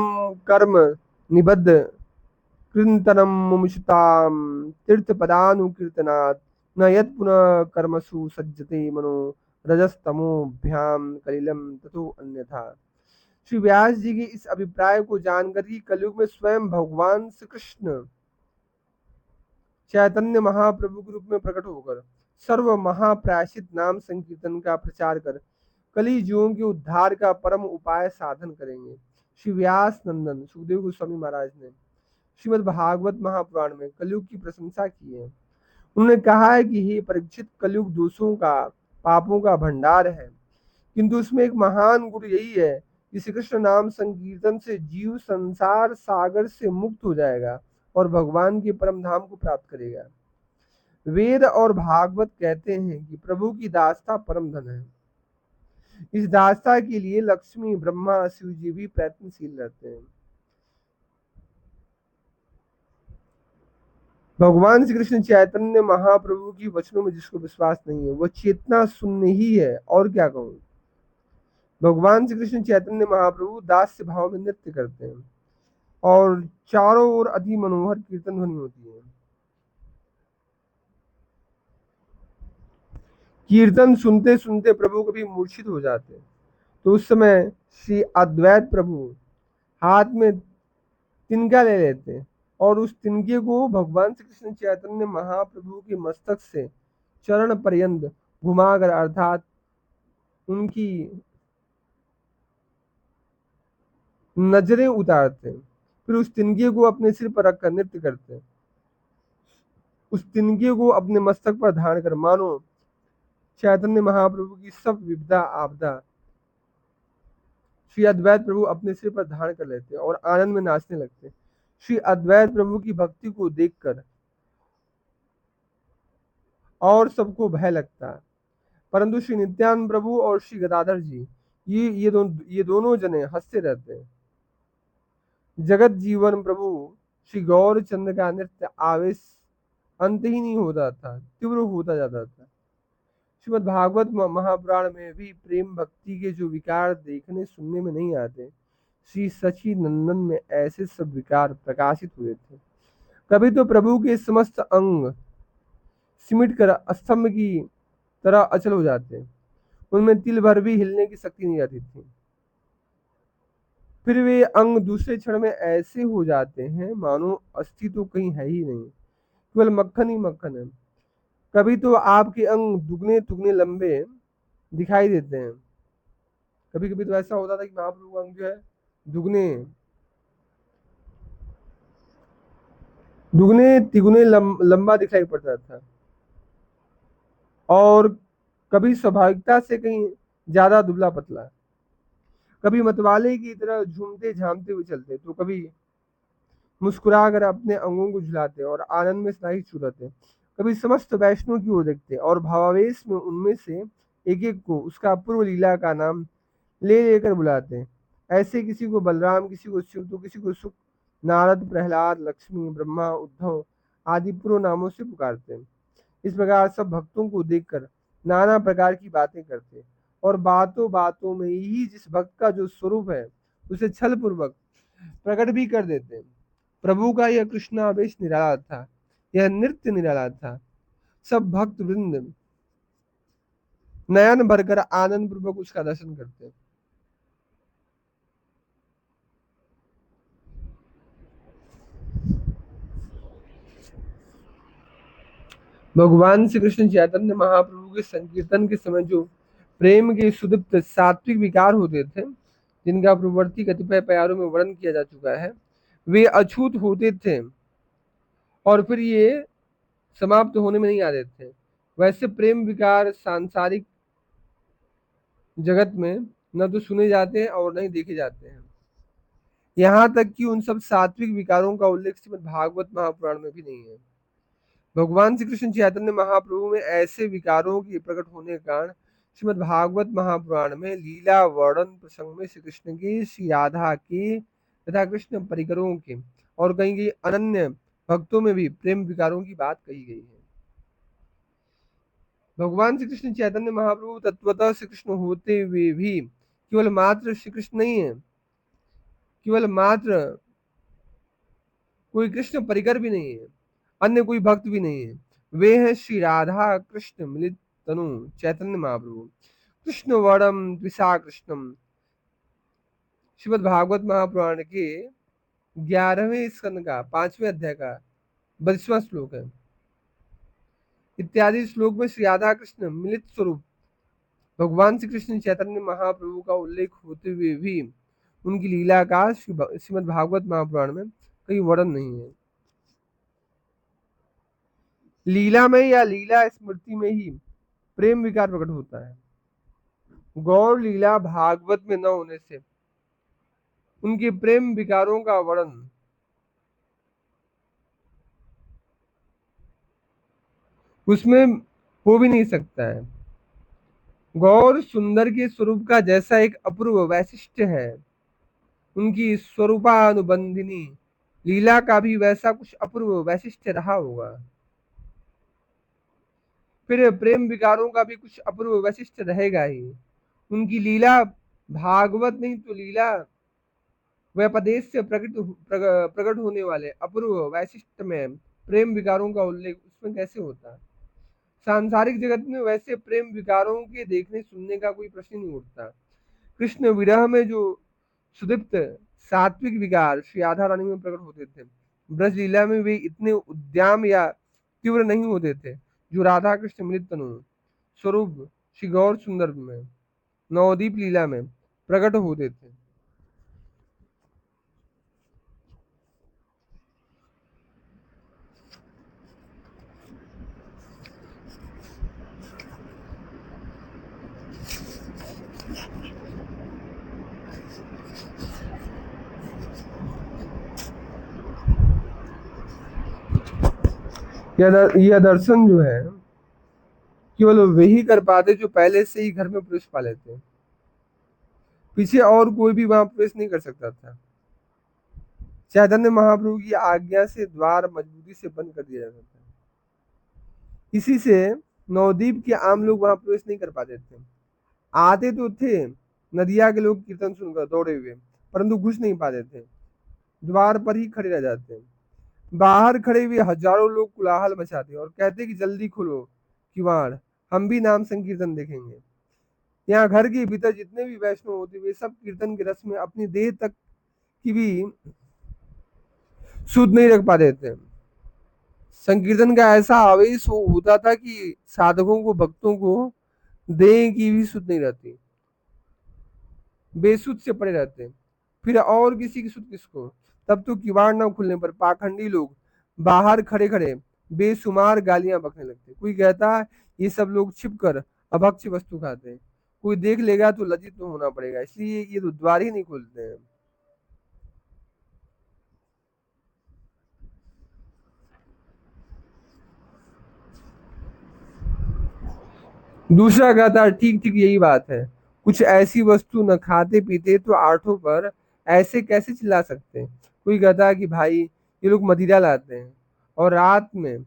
कर्म निबद्ध कृतनम मुमुक्षुताम तीर्थ पदानुकीर्तनात् न यत् पुनः कर्मसु सज्जते मनो रजस्तमोभ्याम कलिलम ततो अन्यथा। श्री व्यास जी के इस अभिप्राय को जानकर ही कलयुग में स्वयं भगवान श्री कृष्ण चैतन्य महाप्रभु के रूप में प्रकट होकर सर्व महाप्रायश्चित नाम संकीर्तन का प्रचार कर कली जीवों के उद्धार का परम उपाय साधन करेंगे। श्री व्यास नंदन सुखदेव गोस्वामी महाराज ने श्रीमद् भागवत महापुराण में कलयुग की प्रशंसा की है। उन्होंने कहा है कि हे परीक्षित, कलयुग दोषों का, पापों का भंडार है, किंतु उसमें एक महान गुण यही है कि श्री कृष्ण नाम संकीर्तन से जीव संसार सागर से मुक्त हो जाएगा और भगवान के परम धाम को प्राप्त करेगा। वेद और भागवत कहते हैं कि प्रभु की दासता परम धन है। इस दासता के लिए लक्ष्मी, ब्रह्मा, शिव जी भी प्रयत्नशील रहते हैं। भगवान श्री कृष्ण चैतन्य महाप्रभु की वचनों में जिसको विश्वास नहीं है वह चेतना शून्य ही है, और क्या कहूं। भगवान श्री कृष्ण चैतन्य महाप्रभु दास्य भाव में नृत्य करते हैं और चारों ओर अति मनोहर कीर्तन ध्वनि होती है। कीर्तन सुनते सुनते प्रभु कभी मूर्छित हो जाते, तो उस समय श्री अद्वैत प्रभु हाथ में तिनका ले लेते और उस तिनके को भगवान श्री कृष्ण चैतन्य महाप्रभु के मस्तक से चरण पर्यंत घुमाकर, अर्थात उनकी नजरें उतारते, फिर उस तिनके को अपने सिर पर रखकर नृत्य करते, उस तिनके को अपने मस्तक पर धारण कर मानो चैतन्य महाप्रभु की सब विपदा आपदा श्री अद्वैत प्रभु अपने सिर पर धारण कर लेते और आनंद में नाचने लगते। श्री अद्वैत प्रभु की भक्ति को देखकर और सबको भय लगता, परंतु श्री नित्यानंद प्रभु और श्री गदाधर जी ये दोनों जने हंसते रहते हैं। जगत जीवन प्रभु श्री गौर चंद्र का नृत्य आवेश अंत ही नहीं होता था, तीव्र होता जाता था। श्रीमद् भागवत महापुराण में भी प्रेम भक्ति के जो विकार देखने सुनने में नहीं आते, श्री सची नंदन में ऐसे सब विकार प्रकाशित हुए थे। कभी तो प्रभु के समस्त अंग सिमट कर स्तंभ की तरह अचल हो जाते, उनमें तिल भर भी हिलने की शक्ति नहीं आती थी। फिर वे अंग दूसरे क्षण में ऐसे हो जाते हैं मानो अस्थि तो कहीं है ही नहीं, केवल मक्खन ही मक्खन है। कभी तो आपके अंग दुगने तुगने लंबे दिखाई देते हैं। कभी कभी तो ऐसा होता था कि महाप्रभु का अंग जो है दुगने दुगने तिगुने लंबा दिखाई पड़ता था, और कभी स्वाभाविकता से कहीं ज्यादा दुबला पतला। कभी मतवाले की तरह झूमते झामते हुए चलते, तो कभी मुस्कुराकर अपने अंगों को झुलाते और आनंद में स्नायु चुराते। कभी समस्त वैष्णव की ओर देखते और भावावेश में उनमें से एक एक को उसका पूर्व लीला का नाम ले लेकर बुलाते। ऐसे किसी को बलराम, किसी को शिव, तो किसी को सुख, नारद, प्रहलाद, लक्ष्मी, ब्रह्मा, उद्धव आदि पूर्व नामों से पुकारते। इस प्रकार सब भक्तों को देखकर नाना प्रकार की बातें करते और बातों बातों में ही जिस भक्त का जो स्वरूप है उसे छल पूर्वक प्रकट भी कर देते। प्रभु का यह कृष्णावेश निराला था, यह नृत्य निराला था। सब भक्त वृंद नयन भरकर आनंद पूर्वक उसका दर्शन करते। भगवान श्री कृष्ण चैतन्य महाप्रभु के संकीर्तन के समय जो प्रेम के सुदीप्त सात्विक विकार होते थे, जिनका प्रवृत्ति कतिपय प्यारों में वर्णन किया जा चुका है, वे अछूत होते थे और फिर ये समाप्त होने में नहीं आते थे। वैसे प्रेम विकार सांसारिक जगत में न तो सुने जाते हैं और न ही देखे जाते हैं। यहाँ तक कि उन सब सात्विक विकारों का उल्लेख श्रीमद् भागवत महापुराण में भी नहीं है। भगवान श्री कृष्ण चैतन्य महाप्रभु में ऐसे विकारों के प्रकट होने के कारण श्रीमद् भागवत महापुराण में लीला वर्णन प्रसंग में श्री कृष्ण के, श्री राधा के तथा कृष्ण परिकरों के और कहीं कहीं अनन्य भक्तों में भी प्रेम विकारों की बात कही गई है। भगवान श्री कृष्ण चैतन्य महाप्रभु तत्वतः श्री कृष्ण होते हुए भी केवल मात्र श्री कृष्ण नहीं है, केवल मात्र कोई कृष्ण परिकर भी नहीं है, अन्य कोई भक्त भी नहीं है। वे हैं श्री राधा कृष्ण मिलित तनु चैतन्य महाप्रभु, कृष्ण वर्णम द्विषा कृष्णम। श्रीमद् भागवत महापुराण के 11वें स्कंद का 5वें अध्याय का 22वां श्लोक है। इत्यादि श्लोक में श्री राधा कृष्ण मिलित स्वरूप भगवान श्री कृष्ण चैतन्य महाप्रभु का उल्लेख होते हुए भी उनकी लीला का श्रीमद् भागवत महापुराण में कहीं वर्णन नहीं है। लीला में या लीला स्मृति में ही प्रेम विकार प्रकट होता है। गौर लीला भागवत में न होने से उनके प्रेम विकारों का वर्णन उसमें हो भी नहीं सकता है। गौर सुंदर के स्वरूप का जैसा एक अपूर्व वैशिष्ट्य है, उनकी स्वरूपानुबंधिनी लीला का भी वैसा कुछ अपूर्व वैशिष्ट्य रहा होगा। फिर प्रेम विकारों का भी कुछ अपूर्व वैशिष्ट्य रहेगा ही। उनकी लीला भागवत नहीं तो लीला व्यपदेश से प्रकट होने वाले अपूर्व वैशिष्ट्य में प्रेम विकारों का उल्लेख उसमें कैसे होता है। सांसारिक जगत में वैसे प्रेम विकारों के देखने सुनने का कोई प्रश्न नहीं उठता। कृष्ण विरह में जो सुदीप्त सात्विक विकार श्री राधा रानी में प्रकट होते थे, ब्रज लीला में वे इतने उद्दाम या तीव्र नहीं होते थे जो राधा कृष्ण मिलित तनु स्वरूप श्री गौर सुंदर में नवदीप लीला में प्रकट होते थे। यह दर्शन जो है केवल वही कर पाते जो पहले से ही घर में प्रवेश पा लेते। पीछे और कोई भी वहां प्रवेश नहीं कर सकता था। चैतन्य महाप्रभु की आज्ञा से द्वार मजबूती से बंद कर दिया जाता था। इसी से नवदीप के आम लोग वहां प्रवेश नहीं कर पाते थे। आते तो थे नदिया के लोग कीर्तन सुनकर दौड़े हुए, परंतु घुस नहीं पाते थे, द्वार पर ही खड़े रह जाते। बाहर खड़े हुए हजारों लोग कोलाहल मचाते और कहते कि जल्दी खोलो किवाड़, हम भी नाम संकीर्तन देखेंगे। यहाँ घर के भीतर जितने भी वैष्णव होते वे सब कीर्तन के रस में अपनी देह तक की भी सुध नहीं रख पाते थे। संकीर्तन का ऐसा आवेश होता था कि साधकों को भक्तों को देह की भी सुध नहीं रहती, बेसुध से पड़े रहते। फिर और किसी की सुध किसको। तब तो किवाड़ न खुलने पर पाखंडी लोग बाहर खड़े खड़े बेशुमार गालियां बकने लगते। कोई कहता ये सब लोग छिप कर अभक्ष्य वस्तु खाते हैं, कोई देख लेगा तो लज्जित तो होना पड़ेगा, इसलिए ये तो द्वार ही नहीं खोलते हैं। दूसरा कहता ठीक ठीक यही बात है, कुछ ऐसी वस्तु न खाते पीते तो आठों पर ऐसे कैसे चिल्ला सकते हैं। कोई कहता कि भाई ये लोग मदिरा लाते हैं और रात में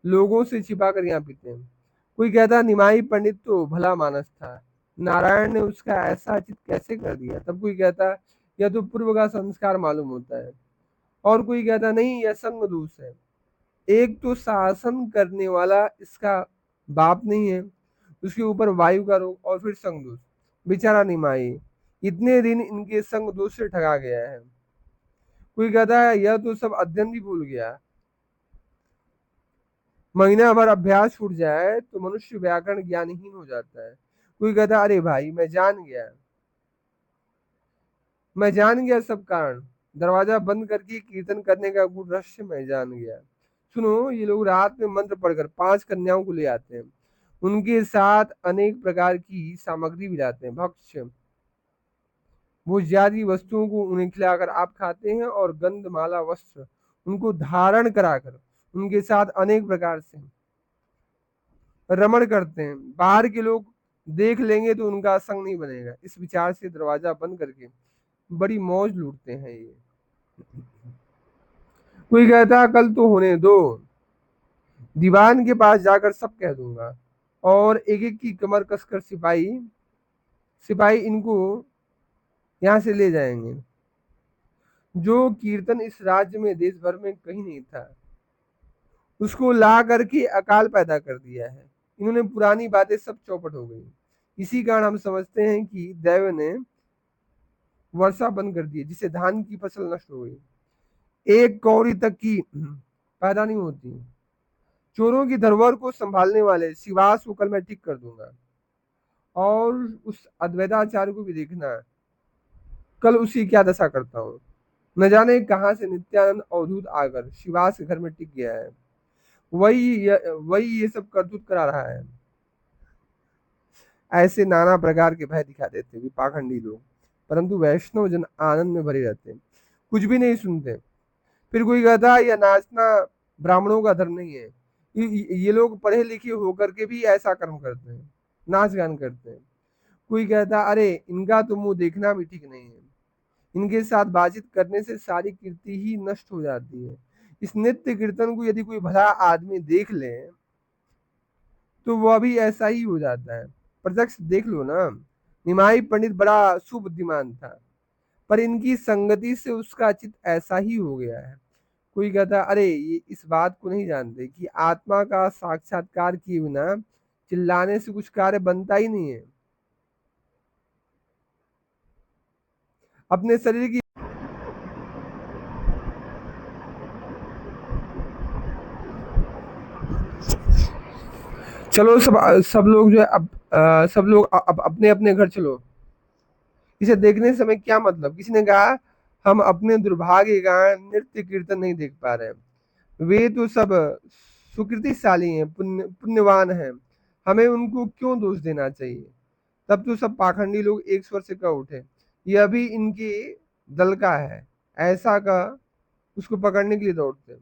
लोगों से छिपा कर यहाँ पीते हैं। कोई कहता निमाई पंडित तो भला मानस था, नारायण ने उसका ऐसा चित कैसे कर दिया। तब कोई कहता यह तो पूर्व का संस्कार मालूम होता है। और कोई कहता नहीं यह संग दोष है, एक तो शासन करने वाला इसका बाप नहीं है, उसके ऊपर वायु का रोग और फिर संग दोष। बेचारा निमाई इतने दिन इनके संग दोष से ठगा गया है। कोई कहता है यह तो सब अध्ययन भी भूल गया, महीना भर अभ्यास छूट जाए तो मनुष्य व्याकरण ज्ञानहीन हो जाता है। कोई कहता अरे भाई मैं जान गया सब कारण, दरवाजा बंद करके कीर्तन करने का गुड़ रहस्य मैं जान गया। सुनो ये लोग रात में मंत्र पढ़कर 5 कन्याओं को ले आते हैं, उनके साथ अनेक प्रकार की सामग्री भी लाते हैं, भक्ष्य भोज्यादि वस्तुओं को उन्हें खिलाकर आप खाते हैं और गंधमाला वस्त्र उनको धारण कराकर उनके साथ अनेक प्रकार से रमण करते हैं। बाहर के लोग देख लेंगे तो उनका संग नहीं बनेगा, इस विचार से दरवाजा बंद करके बड़ी मौज लूटते हैं ये। कोई कहता कल तो होने दो, दीवान के पास जाकर सब कह दूंगा और एक एक की कमर कसकर सिपाही सिपाही इनको यहां से ले जाएंगे। जो कीर्तन इस राज्य में देश भर में कहीं नहीं था उसको ला करके अकाल पैदा कर दिया है। इन्होंने पुरानी बातें सब चौपट हो गई। इसी कारण हम समझते हैं कि दैव ने वर्षा बंद कर दी जिससे धान की फसल नष्ट हो गई, एक कौड़ी तक की पैदा नहीं होती। चोरों की धरोहर को संभालने वाले शिवास को कल मैं ठीक कर दूंगा और उस अद्वैताचार्य को भी देखना कल उसकी क्या दशा करता हूँ। न जाने कहाँ से नित्यानंद अवधूत आकर शिवास के घर में टिक गया है। वही ये सब करतूत करा रहा है। ऐसे नाना प्रकार के भय दिखा देते भी पाखंडी लोग, परंतु वैष्णव जन आनंद में भरे रहते हैं, कुछ भी नहीं सुनते। फिर कोई कहता है यह नाचना ब्राह्मणों का धर्म नहीं है। ये लोग पढ़े लिखे होकर के भी ऐसा कर्म करते हैं, नाच गान करते हैं। कोई कहता अरे इनका तो मुंह देखना भी ठीक नहीं है, इनके साथ बातचीत करने से सारी कीर्ति ही नष्ट हो जाती है। इस नित्य कीर्तन को यदि कोई भला आदमी देख ले तो वह भी ऐसा ही हो जाता है। प्रत्यक्ष देख लो ना, निमाई पंडित बड़ा सुबुद्धिमान था, पर इनकी संगति से उसका चित्त ऐसा ही हो गया है। कोई कहता अरे ये इस बात को नहीं जानते कि आत्मा का साक्षात्कार किए बिना चिल्लाने से कुछ कार्य बनता ही नहीं है। अपने शरीर की चलो, सब सब लोग जो है अब सब लोग अब अपने अपने घर चलो। इसे देखने से हमें क्या मतलब? किसी ने कहा हम अपने दुर्भाग्य का नृत्य कीर्तन नहीं देख पा रहे हैं। वे तो सब सुकृतिशाली हैं, पुण्यवान हैं, हमें उनको क्यों दोष देना चाहिए? तब तो सब पाखंडी लोग एक स्वर से कह उठे, यह भी इनके दल का है। ऐसा का उसको पकड़ने के लिए दौड़ते।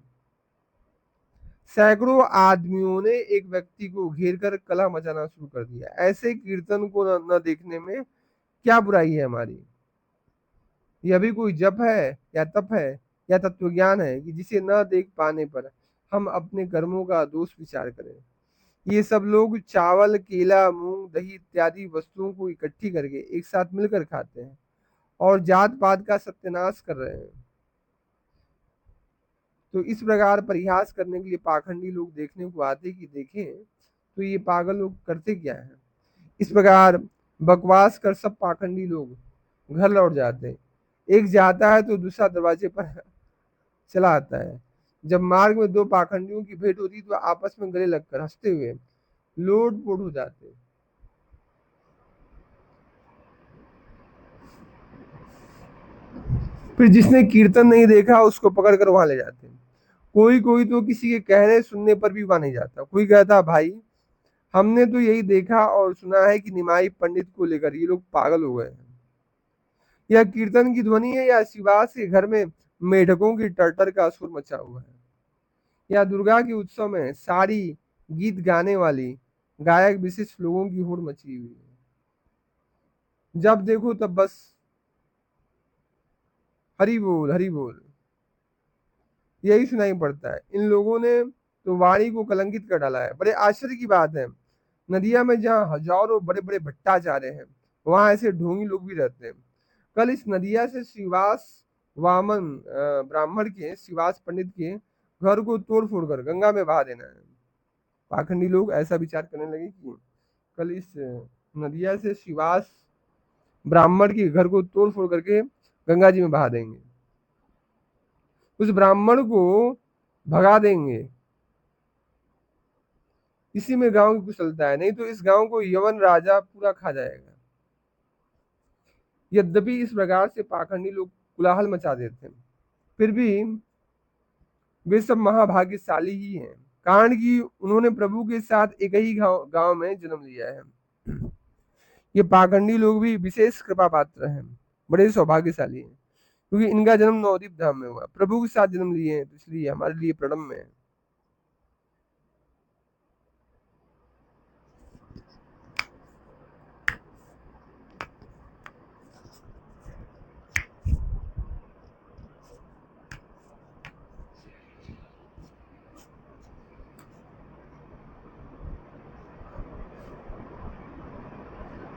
सैकड़ों आदमियों ने एक व्यक्ति को घेर कर कलह मचाना शुरू कर दिया। ऐसे कीर्तन को न देखने में क्या बुराई है हमारी? यह भी कोई जप है या तप है या तत्वज्ञान है कि जिसे न देख पाने पर हम अपने कर्मों का दोष विचार करें? ये सब लोग चावल, केला, मूंग, दही इत्यादि वस्तुओं को इकट्ठी करके एक साथ मिलकर खाते हैं और जात पात का सत्यानाश कर रहे हैं। तो इस प्रकार परिहास करने के लिए पाखंडी लोग देखने को आते कि देखें तो ये पागल लोग करते क्या है। इस प्रकार बकवास कर सब पाखंडी लोग घर लौट जाते हैं। एक जाता है तो दूसरा दरवाजे पर चला आता है। जब मार्ग में दो पाखंडियों की भेंट होती तो आपस में गले लगकर हंसते हुए लोट-पोट हो जाते। फिर जिसने कीर्तन नहीं देखा उसको पकड़ कर वहां ले जाते। कोई कोई तो किसी के कहने सुनने पर भी वहां नहीं जाता। कोई कहता भाई हमने तो यही देखा और सुना है कि निमाई पंडित को लेकर ये लोग पागल हो गए हैं। यह कीर्तन की ध्वनि है या शिवास के घर में मेढकों की टर्टर का सुर मचा हुआ है, या दुर्गा के उत्सव में सारी गीत गाने वाली गायक विशिष्ट लोगों की होड़ मची हुई है। जब देखो तब बस हरि बोल हरि बोल यही सुनाई पड़ता है। इन लोगों ने तो वाणी को कलंकित कर डाला है। बड़े आश्चर्य की बात है, नदिया में जहाँ हजारों बड़े बड़े भट्टाचार्य हैं वहां ऐसे ढोंगी लोग भी रहते हैं। कल इस नदिया से शिवास वामन ब्राह्मण के शिवास पंडित के घर को तोड़ फोड़ कर गंगा में बहा देना है। पाखंडी लोग ऐसा विचार करने लगे कि कल इस नदिया से शिवास ब्राह्मण के घर को तोड़ फोड़ करके गंगा जी में बहा देंगे, उस ब्राह्मण को भगा देंगे। इसी में गांव की कुशलता है, नहीं तो इस गांव को यवन राजा पूरा खा जाएगा। यद्यपि इस प्रकार से पाखंडी लोग कोलाहल मचा देते हैं, फिर भी वे सब महाभाग्यशाली ही हैं, कारण कि उन्होंने प्रभु के साथ एक ही गांव में जन्म लिया है। ये पाखंडी लोग भी विशेष कृपा पात्र हैं, बड़े सौभाग्यशाली हैं, क्योंकि इनका जन्म नवदीप धाम में हुआ, प्रभु के साथ जन्म लिए हैं, तो इसलिए हमारे लिए प्रणम में है।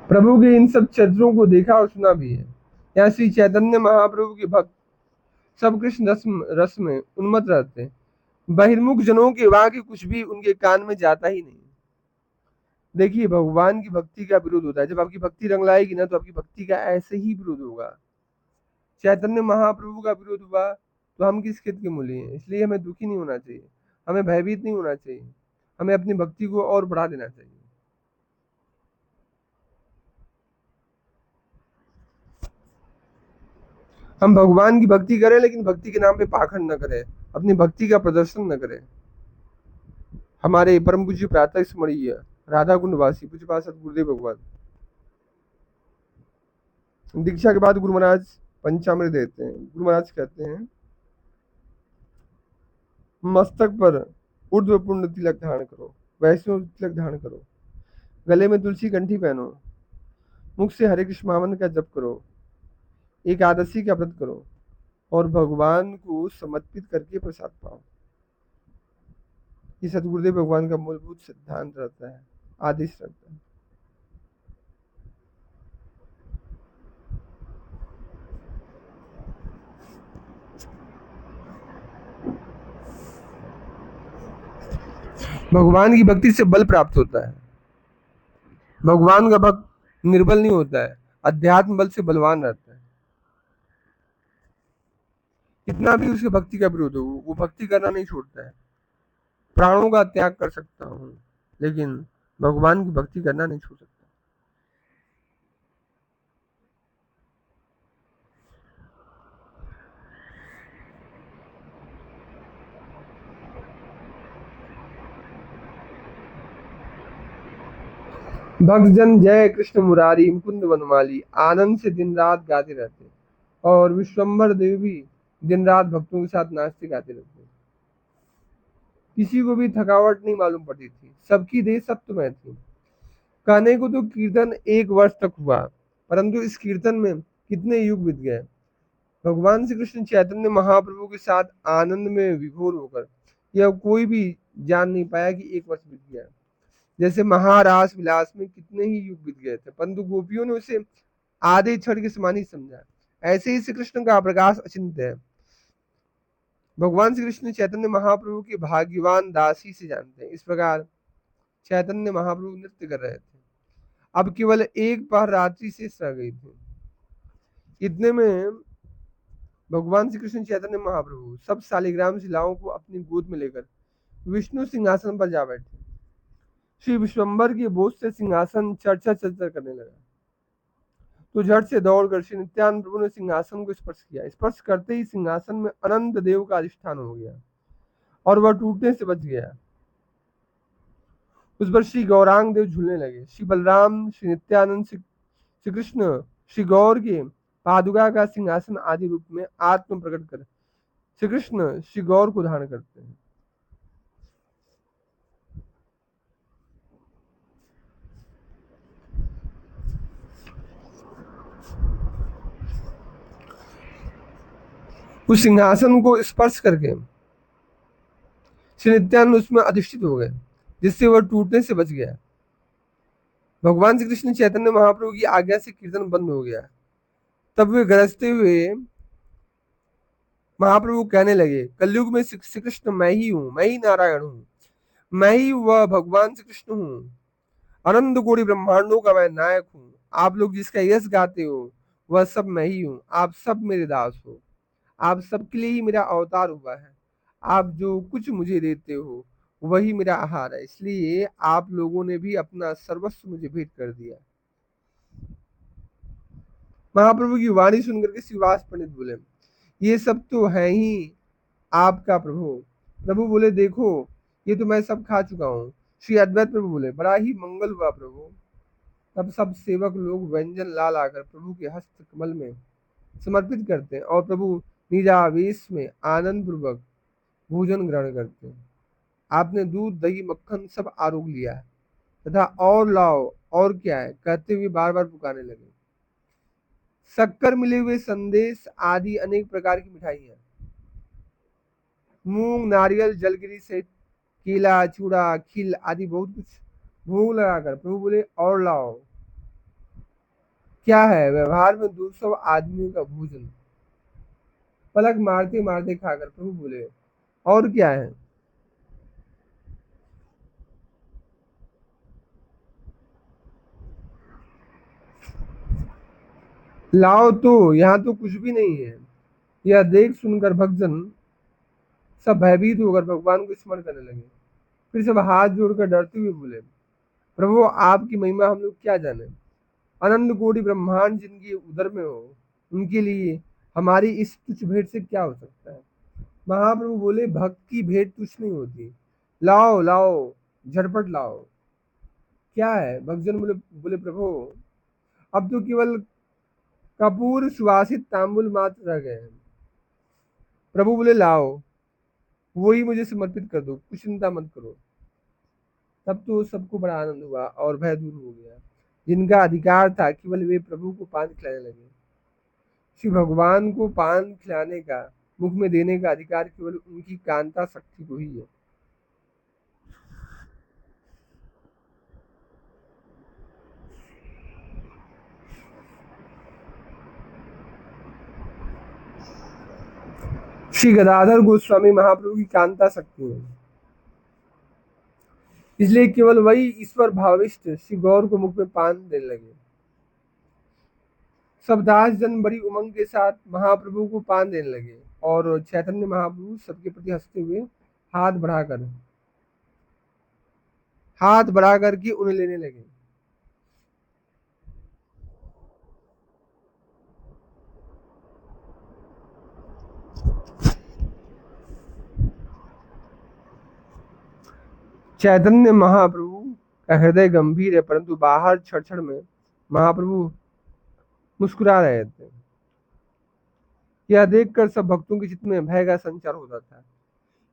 प्रभु के इन सब चरित्रों को देखा और सुना भी है। यहाँ श्री चैतन्य महाप्रभु के भक्त सब कृष्ण रस में उन्मत्त रहते हैं। बहिर्मुख जनों के वहां के कुछ भी उनके कान में जाता ही नहीं। देखिए भगवान की भक्ति का विरोध होता है, जब आपकी भक्ति रंग लाएगी ना तो आपकी भक्ति का ऐसे ही विरोध होगा। चैतन्य महाप्रभु का विरोध हुआ तो हम किस खेत के मूल्य हैं? इसलिए हमें दुखी नहीं होना चाहिए, हमें भयभीत नहीं होना चाहिए, हमें अपनी भक्ति को और बढ़ा देना चाहिए। हम भगवान की भक्ति करें, लेकिन भक्ति के नाम पे पाखंड न करें, अपनी भक्ति का प्रदर्शन न करें। हमारे परम पूज्य प्रातः स्मरणीय राधा कुंड वासी पूज्य पार्षद गुरुदेव भगवान दीक्षा के बाद गुरु महाराज पंचामृत देते हैं। गुरु महाराज कहते हैं, मस्तक पर ऊर्ध्व पुण्य तिलक धारण करो, वैष्णव तिलक धारण करो, गले में तुलसी कंठी पहनो, मुख से हरे कृष्ण महामंत्र का जप करो, एकादशी का व्रत करो और भगवान को समर्पित करके प्रसाद पाओ। ये सतगुरुदेव भगवान का मूलभूत सिद्धांत रहता है, आदेश रहता है। भगवान की भक्ति से बल प्राप्त होता है। भगवान का भक्त निर्बल नहीं होता है, अध्यात्म बल से बलवान रहता है। कितना भी उसके भक्ति का विरोध हो, वो भक्ति करना नहीं छोड़ता है। प्राणों का त्याग कर सकता हूँ, लेकिन भगवान की भक्ति करना नहीं छोड़ सकता। भक्तजन जय कृष्ण मुरारी मुकुंद वनमाली आनंद से दिन रात गाते रहते, और विश्वम्भर देव भी दिन रात भक्तों के साथ नाचते गाते रहते। किसी को भी थकावट नहीं मालूम पड़ती थी, सबकी देह सत्वमय थी। कहने को तो कीर्तन 1 वर्ष तक हुआ, परंतु इस कीर्तन में कितने युग बीत गए। भगवान श्री कृष्ण चैतन्य महाप्रभु के साथ आनंद में विभोर होकर यह कोई भी जान नहीं पाया कि 1 वर्ष बीत गया। जैसे महारास विलास में कितने ही युग बीत गए थे, परंतु गोपियों ने उसे आधे क्षण के समान ही समझा। ऐसे ही श्री कृष्ण का प्रकाश अचिंत्य है। भगवान श्री कृष्ण चैतन्य महाप्रभु के भाग्यवान दासी से जानते हैं। इस प्रकार चैतन्य महाप्रभु नृत्य कर रहे थे। अब केवल एक पहर रात्रि शेष रह गई थी। इतने में भगवान श्री कृष्ण चैतन्य महाप्रभु सब शालिग्राम शिलाओं को अपनी गोद में लेकर विष्णु सिंहासन पर जा बैठे। श्री विश्वम्भर के बोझ से सिंहासन चर्चा चर्चा करने लगा, तो झट से दौड़कर श्री नित्यानंद प्रभु ने सिंहासन को स्पर्श किया। स्पर्श करते ही सिंहासन में अनंत देव का अधिष्ठान हो गया और वह टूटने से बच गया। उस पर श्री गौरांग देव झूलने लगे। श्री बलराम, श्री नित्यानंद, श्री कृष्ण, श्री गौर के पादुका का सिंहासन आदि रूप में आत्म प्रकट कर श्री कृष्ण श्री गौर को धारण करते हैं। उस सिंहासन को स्पर्श करके श्री नित्यानंद उसमें अधिष्ठित हो गए, जिससे वह टूटने से बच गया। भगवान श्री कृष्ण चैतन्य महाप्रभु की आज्ञा से कीर्तन बंद हो गया। तब वे गरजते हुए महाप्रभु कहने लगे, कलयुग में श्री कृष्ण मैं ही हूँ, मैं ही नारायण हूँ, मैं ही वह भगवान श्री कृष्ण हूँ। अनंत कोटि ब्रह्मांडों का मैं नायक हूँ। आप लोग जिसका यश गाते हो वह सब मैं ही हूँ। आप सब मेरे दास हो। आप सबके लिए ही मेरा अवतार हुआ है। आप जो कुछ मुझे देते हो वही मेरा आहार है, इसलिए आप लोगों ने भी अपना सर्वस्व मुझे भेंट कर दिया। महाप्रभु की वाणी सुनकर के श्रीवास पंडित बोले, ये सब तो है ही आपका प्रभु। प्रभु बोले, देखो ये तो मैं सब खा चुका हूँ। श्री अद्वैत प्रभु बोले, बड़ा ही मंगल हुआ प्रभु। तब सब सेवक लोग व्यंजन ला लाकर प्रभु के हस्त कमल में समर्पित करते हैं और प्रभु निजावेश में आनंद पूर्वक भोजन ग्रहण करते हैं। आपने दूध, दही, मक्खन सब आरोग लिया है तथा और लाओ, और क्या है कहते हुए बार बार पुकारने लगे। शक्कर मिले हुए संदेश आदि अनेक प्रकार की मिठाई है। मूंग, नारियल, जलगिरी से केला, चूड़ा, खील आदि बहुत कुछ भोग लगाकर प्रभु बोले, और लाओ। क्या है? व्यवहार में 200 आदमियों का भोजन पलक मारते मारते खाकर प्रभु बोले, और क्या है? लाओ तो, यहाँ तो कुछ भी नहीं है। यह देख सुनकर भक्तजन सब भयभीत होकर भगवान को स्मरण करने लगे। फिर सब हाथ जोड़कर डरते हुए बोले, प्रभु आपकी महिमा हम लोग क्या जाने। अनंत कोटि ब्रह्मांड जिनके उदर में हो, उनके लिए हमारी इस तुच्छ भेंट से क्या हो सकता है? महाप्रभु बोले, भक्त की भेंट तुच्छ नहीं होती, लाओ लाओ, झटपट लाओ। क्या है? भक्तजन बोले बोले प्रभु, अब तो केवल कपूर सुवासित तांबुल मात्र रह गए हैं। प्रभु बोले, लाओ, वही मुझे समर्पित कर दो, कुछ चिंता मत करो। तब तो सबको बड़ा आनंद हुआ और भय दूर हो गया। जिनका अधिकार था, केवल वे प्रभु को पान खिलाने लगे। श्री भगवान को पान खिलाने का, मुख में देने का अधिकार केवल उनकी कांता शक्ति को ही है। श्री गदाधर गोस्वामी महाप्रभु की कांता शक्ति है, इसलिए केवल वही ईश्वर भाविष्ट श्री गौर को मुख में पान देने लगे। सब दास जन बड़ी उमंग के साथ महाप्रभु को पान देने लगे और चैतन्य महाप्रभु सबके प्रति हंसते हुए हाथ बढ़ाकर हाथ बढ़ा करके उन्हें लेने लगे। चैतन्य महाप्रभु का हृदय गंभीर है, परंतु बाहर छड़ में महाप्रभु मुस्कुरा रहे थे। यह देखकर सब भक्तों के चित्त में भय का संचार होता था।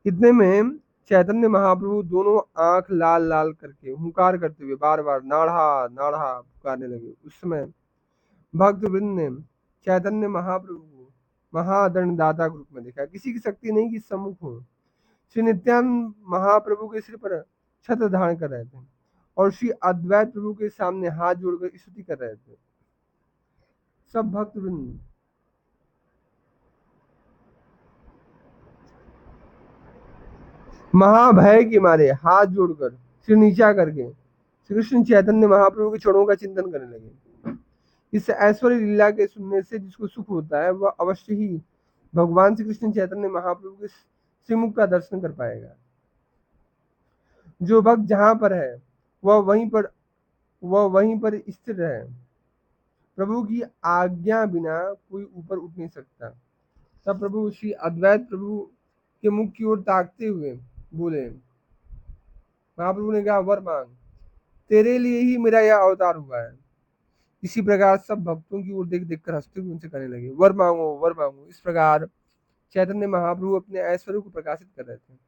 इतने में चैतन्य महाप्रभु दोनों आंख लाल लाल करके हुंकार करते हुए बार बार नाढ़ा नाढ़ा पुकारने लगे। उस समय भक्त वृंद ने चैतन्य महाप्रभु को महादंडदाता के रूप में देखा। किसी की शक्ति नहीं कि सम्मुख हो। श्री नित्यानंद महाप्रभु के सिर पर छत्र धारण कर रहे थे और श्री अद्वैत प्रभु के सामने हाथ जोड़कर स्तुति कर रहे थे। सब भक्त वृंद महाभय के मारे हाथ जोड़कर सिर नीचा करके श्री कृष्ण चैतन्य महाप्रभु के चरणों का चिंतन करने लगे। इस ऐश्वर्य लीला के सुनने से जिसको सुख होता है, वह अवश्य ही भगवान श्री कृष्ण चैतन्य महाप्रभु के श्रीमुख का दर्शन कर पाएगा। जो भक्त जहां पर है, वह वहीं पर स्थिर रहे। प्रभु की आज्ञा बिना कोई ऊपर उठ नहीं सकता। तब प्रभु श्री अद्वैत प्रभु के मुख की ओर ताकते हुए बोले, महाप्रभु ने कहा, वर मांग, तेरे लिए ही मेरा यह अवतार हुआ है। इसी प्रकार सब भक्तों की ओर देख देख कर हंसते हुए उनसे कहने लगे, वर मांगो, वर मांगो। इस प्रकार चैतन्य महाप्रभु अपने ऐश्वर्य को प्रकाशित कर रहे थे,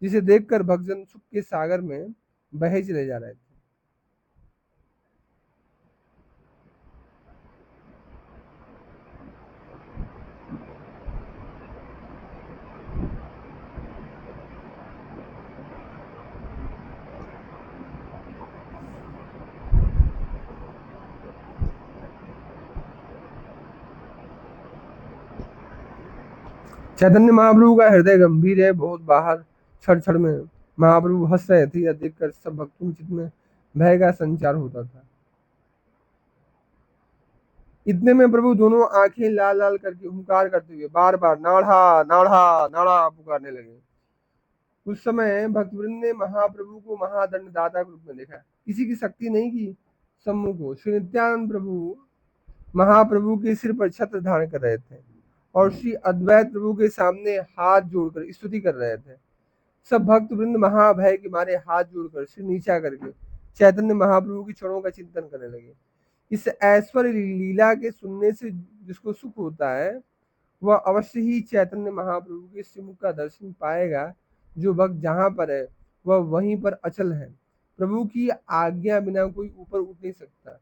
जिसे देखकर भक्तजन सुख के सागर में बहे चले जा रहे थे। चैतन्य महाप्रभु का हृदय गंभीर है, बहुत बाहर छड़ में महाप्रभु हंस रहे थे। यह देखकर सब भक्तों के चित्त में भय का संचार होता था। इतने में प्रभु दोनों आंखें लाल लाल करके हुंकार करते हुए बार बार नाढ़ा नाढ़ा नाढ़ा पुकारने लगे। उस समय भक्तवृंद ने महाप्रभु को महादंडदाता के रूप में देखा। किसी की शक्ति नहीं की सम्मुख हो। श्री नित्यानंद प्रभु महाप्रभु के सिर पर छत्र धारण कर रहे थे और श्री अद्वैत प्रभु के सामने हाथ जोड़कर स्तुति कर रहे थे। सब भक्त वृंद महाभय के मारे हाथ जोड़कर सिर नीचा करके चैतन्य महाप्रभु के चरणों का चिंतन करने लगे। इस ऐश्वर्य लीला के सुनने से जिसको सुख होता है, वह अवश्य ही चैतन्य महाप्रभु के श्रीमुख का दर्शन पाएगा। जो भक्त जहां पर है, वह वहीं पर अचल है। प्रभु की आज्ञा बिना कोई ऊपर उठ नहीं सकता।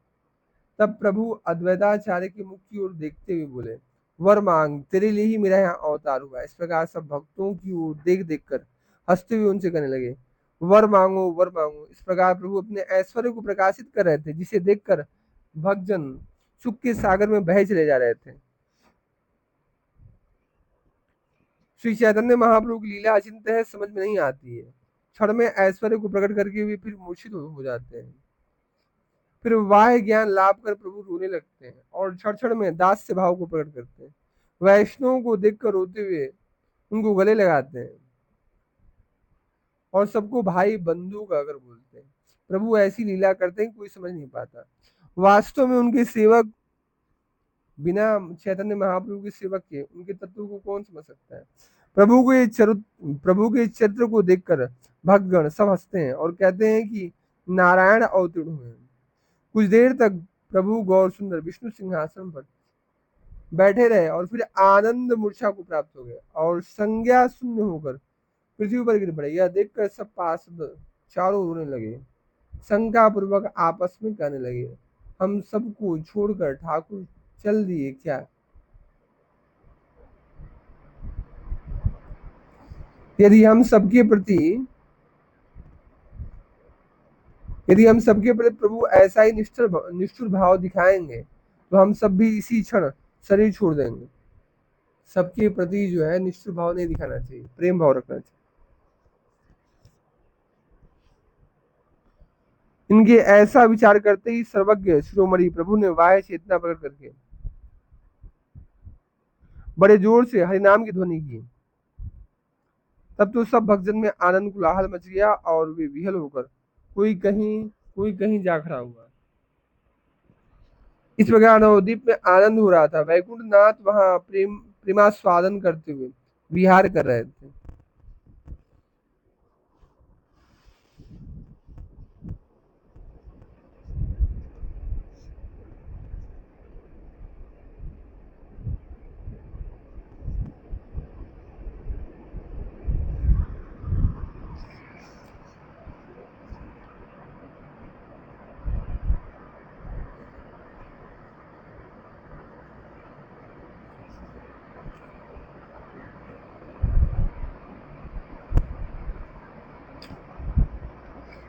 तब प्रभु अद्वैताचार्य के मुख की ओर देखते हुए बोले, वर मांग, तेरे लिए ही मेरा यहाँ अवतार हुआ। इस प्रकार सब भक्तों की ओर देख देख कर हंसते हुए उनसे कहने लगे, वर मांगो, वर मांगो। इस प्रकार प्रभु अपने ऐश्वर्य को प्रकाशित कर रहे थे, जिसे देखकर भक्तजन सुख के सागर में बहे चले जा रहे थे। श्री चैतन्य महाप्रभु की लीला अचिंत्य है, समझ में नहीं आती है। क्षण में ऐश्वर्य को प्रकट करके वे फिर मूर्छित हो जाते हैं। फिर वाह्य ज्ञान लाभ कर प्रभु रोने लगते हैं और क्षण में दास्य भाव को प्रकट करते हैं। वैष्णव को देखकर रोते हुए उनको गले लगाते हैं और सबको भाई बंधु का अगर बोलते हैं। प्रभु ऐसी लीला करते हैं, कोई समझ नहीं पाता। वास्तव में उनके सेवक बिना चैतन्य महाप्रभु के सेवक के उनके तत्व को कौन समझ सकता है। प्रभु के चरित्र को देखकर भक्तगण सब हंसते हैं और कहते हैं कि नारायण अवतीर्ण हुए हैं। कुछ देर तक प्रभु गौर सुंदर विष्णु सिंहासन पर बैठे रहे और फिर आनंद मूर्छा को प्राप्त हो गए और संज्ञा शून्य होकर पृथ्वी पर गिर पड़े। यह देखकर सब पार्षद चारों रोने लगे, शंका पूर्वक आपस में कहने लगे, हम सबको छोड़कर ठाकुर चल दिए क्या। यदि हम सबके प्रति यदि हम सबके प्रति प्रभु ऐसा ही निष्ठुर भाव दिखाएंगे तो हम सब भी इसी क्षण शरीर छोड़ देंगे। सबके प्रति जो है निष्ठुर भाव नहीं दिखाना चाहिए, प्रेम भाव रखना चाहिए। इनके ऐसा विचार करते ही सर्वज्ञ शिरोमणि प्रभु ने बाह्य चेतना प्रकट करके बड़े जोर से हरिनाम की ध्वनि की। तब तो सब भक्तजन में आनंद कोलाहल मच गया और वे विहल होकर कोई कहीं जा खड़ा हुआ। इस प्रकार नवद्वीप में आनंद हो रहा था। वैकुंठ नाथ वहां प्रेमास्वादन करते हुए विहार कर रहे थे।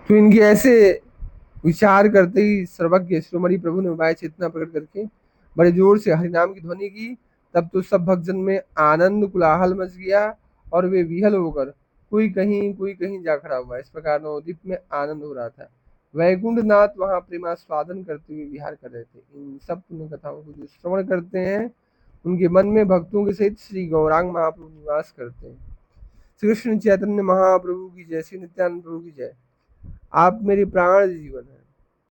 तो इनके ऐसे विचार करते ही सर्वज्ञ शिरोमणि प्रभु ने वाय चेतना प्रकट करके बड़े जोर से हरिनाम की ध्वनि की। तब तो सब भक्तजन में आनंद कोलाहल मच गया और वे विहल होकर कोई कहीं जा खड़ा हुआ। इस प्रकार नवद्वीप में आनंद हो रहा था। वैकुंठ नाथ वहां प्रेमास्वादन करते हुए विहार कर रहे थे। इन सब पुण्य कथाओं को जो श्रवण करते हैं उनके मन में भक्तों के सहित श्री गौरांग महाप्रभु निवास करते हैं। श्री कृष्ण चैतन्य महाप्रभु की जय, श्री नित्यानंद प्रभु की जय। आप मेरे प्राण जीवन है।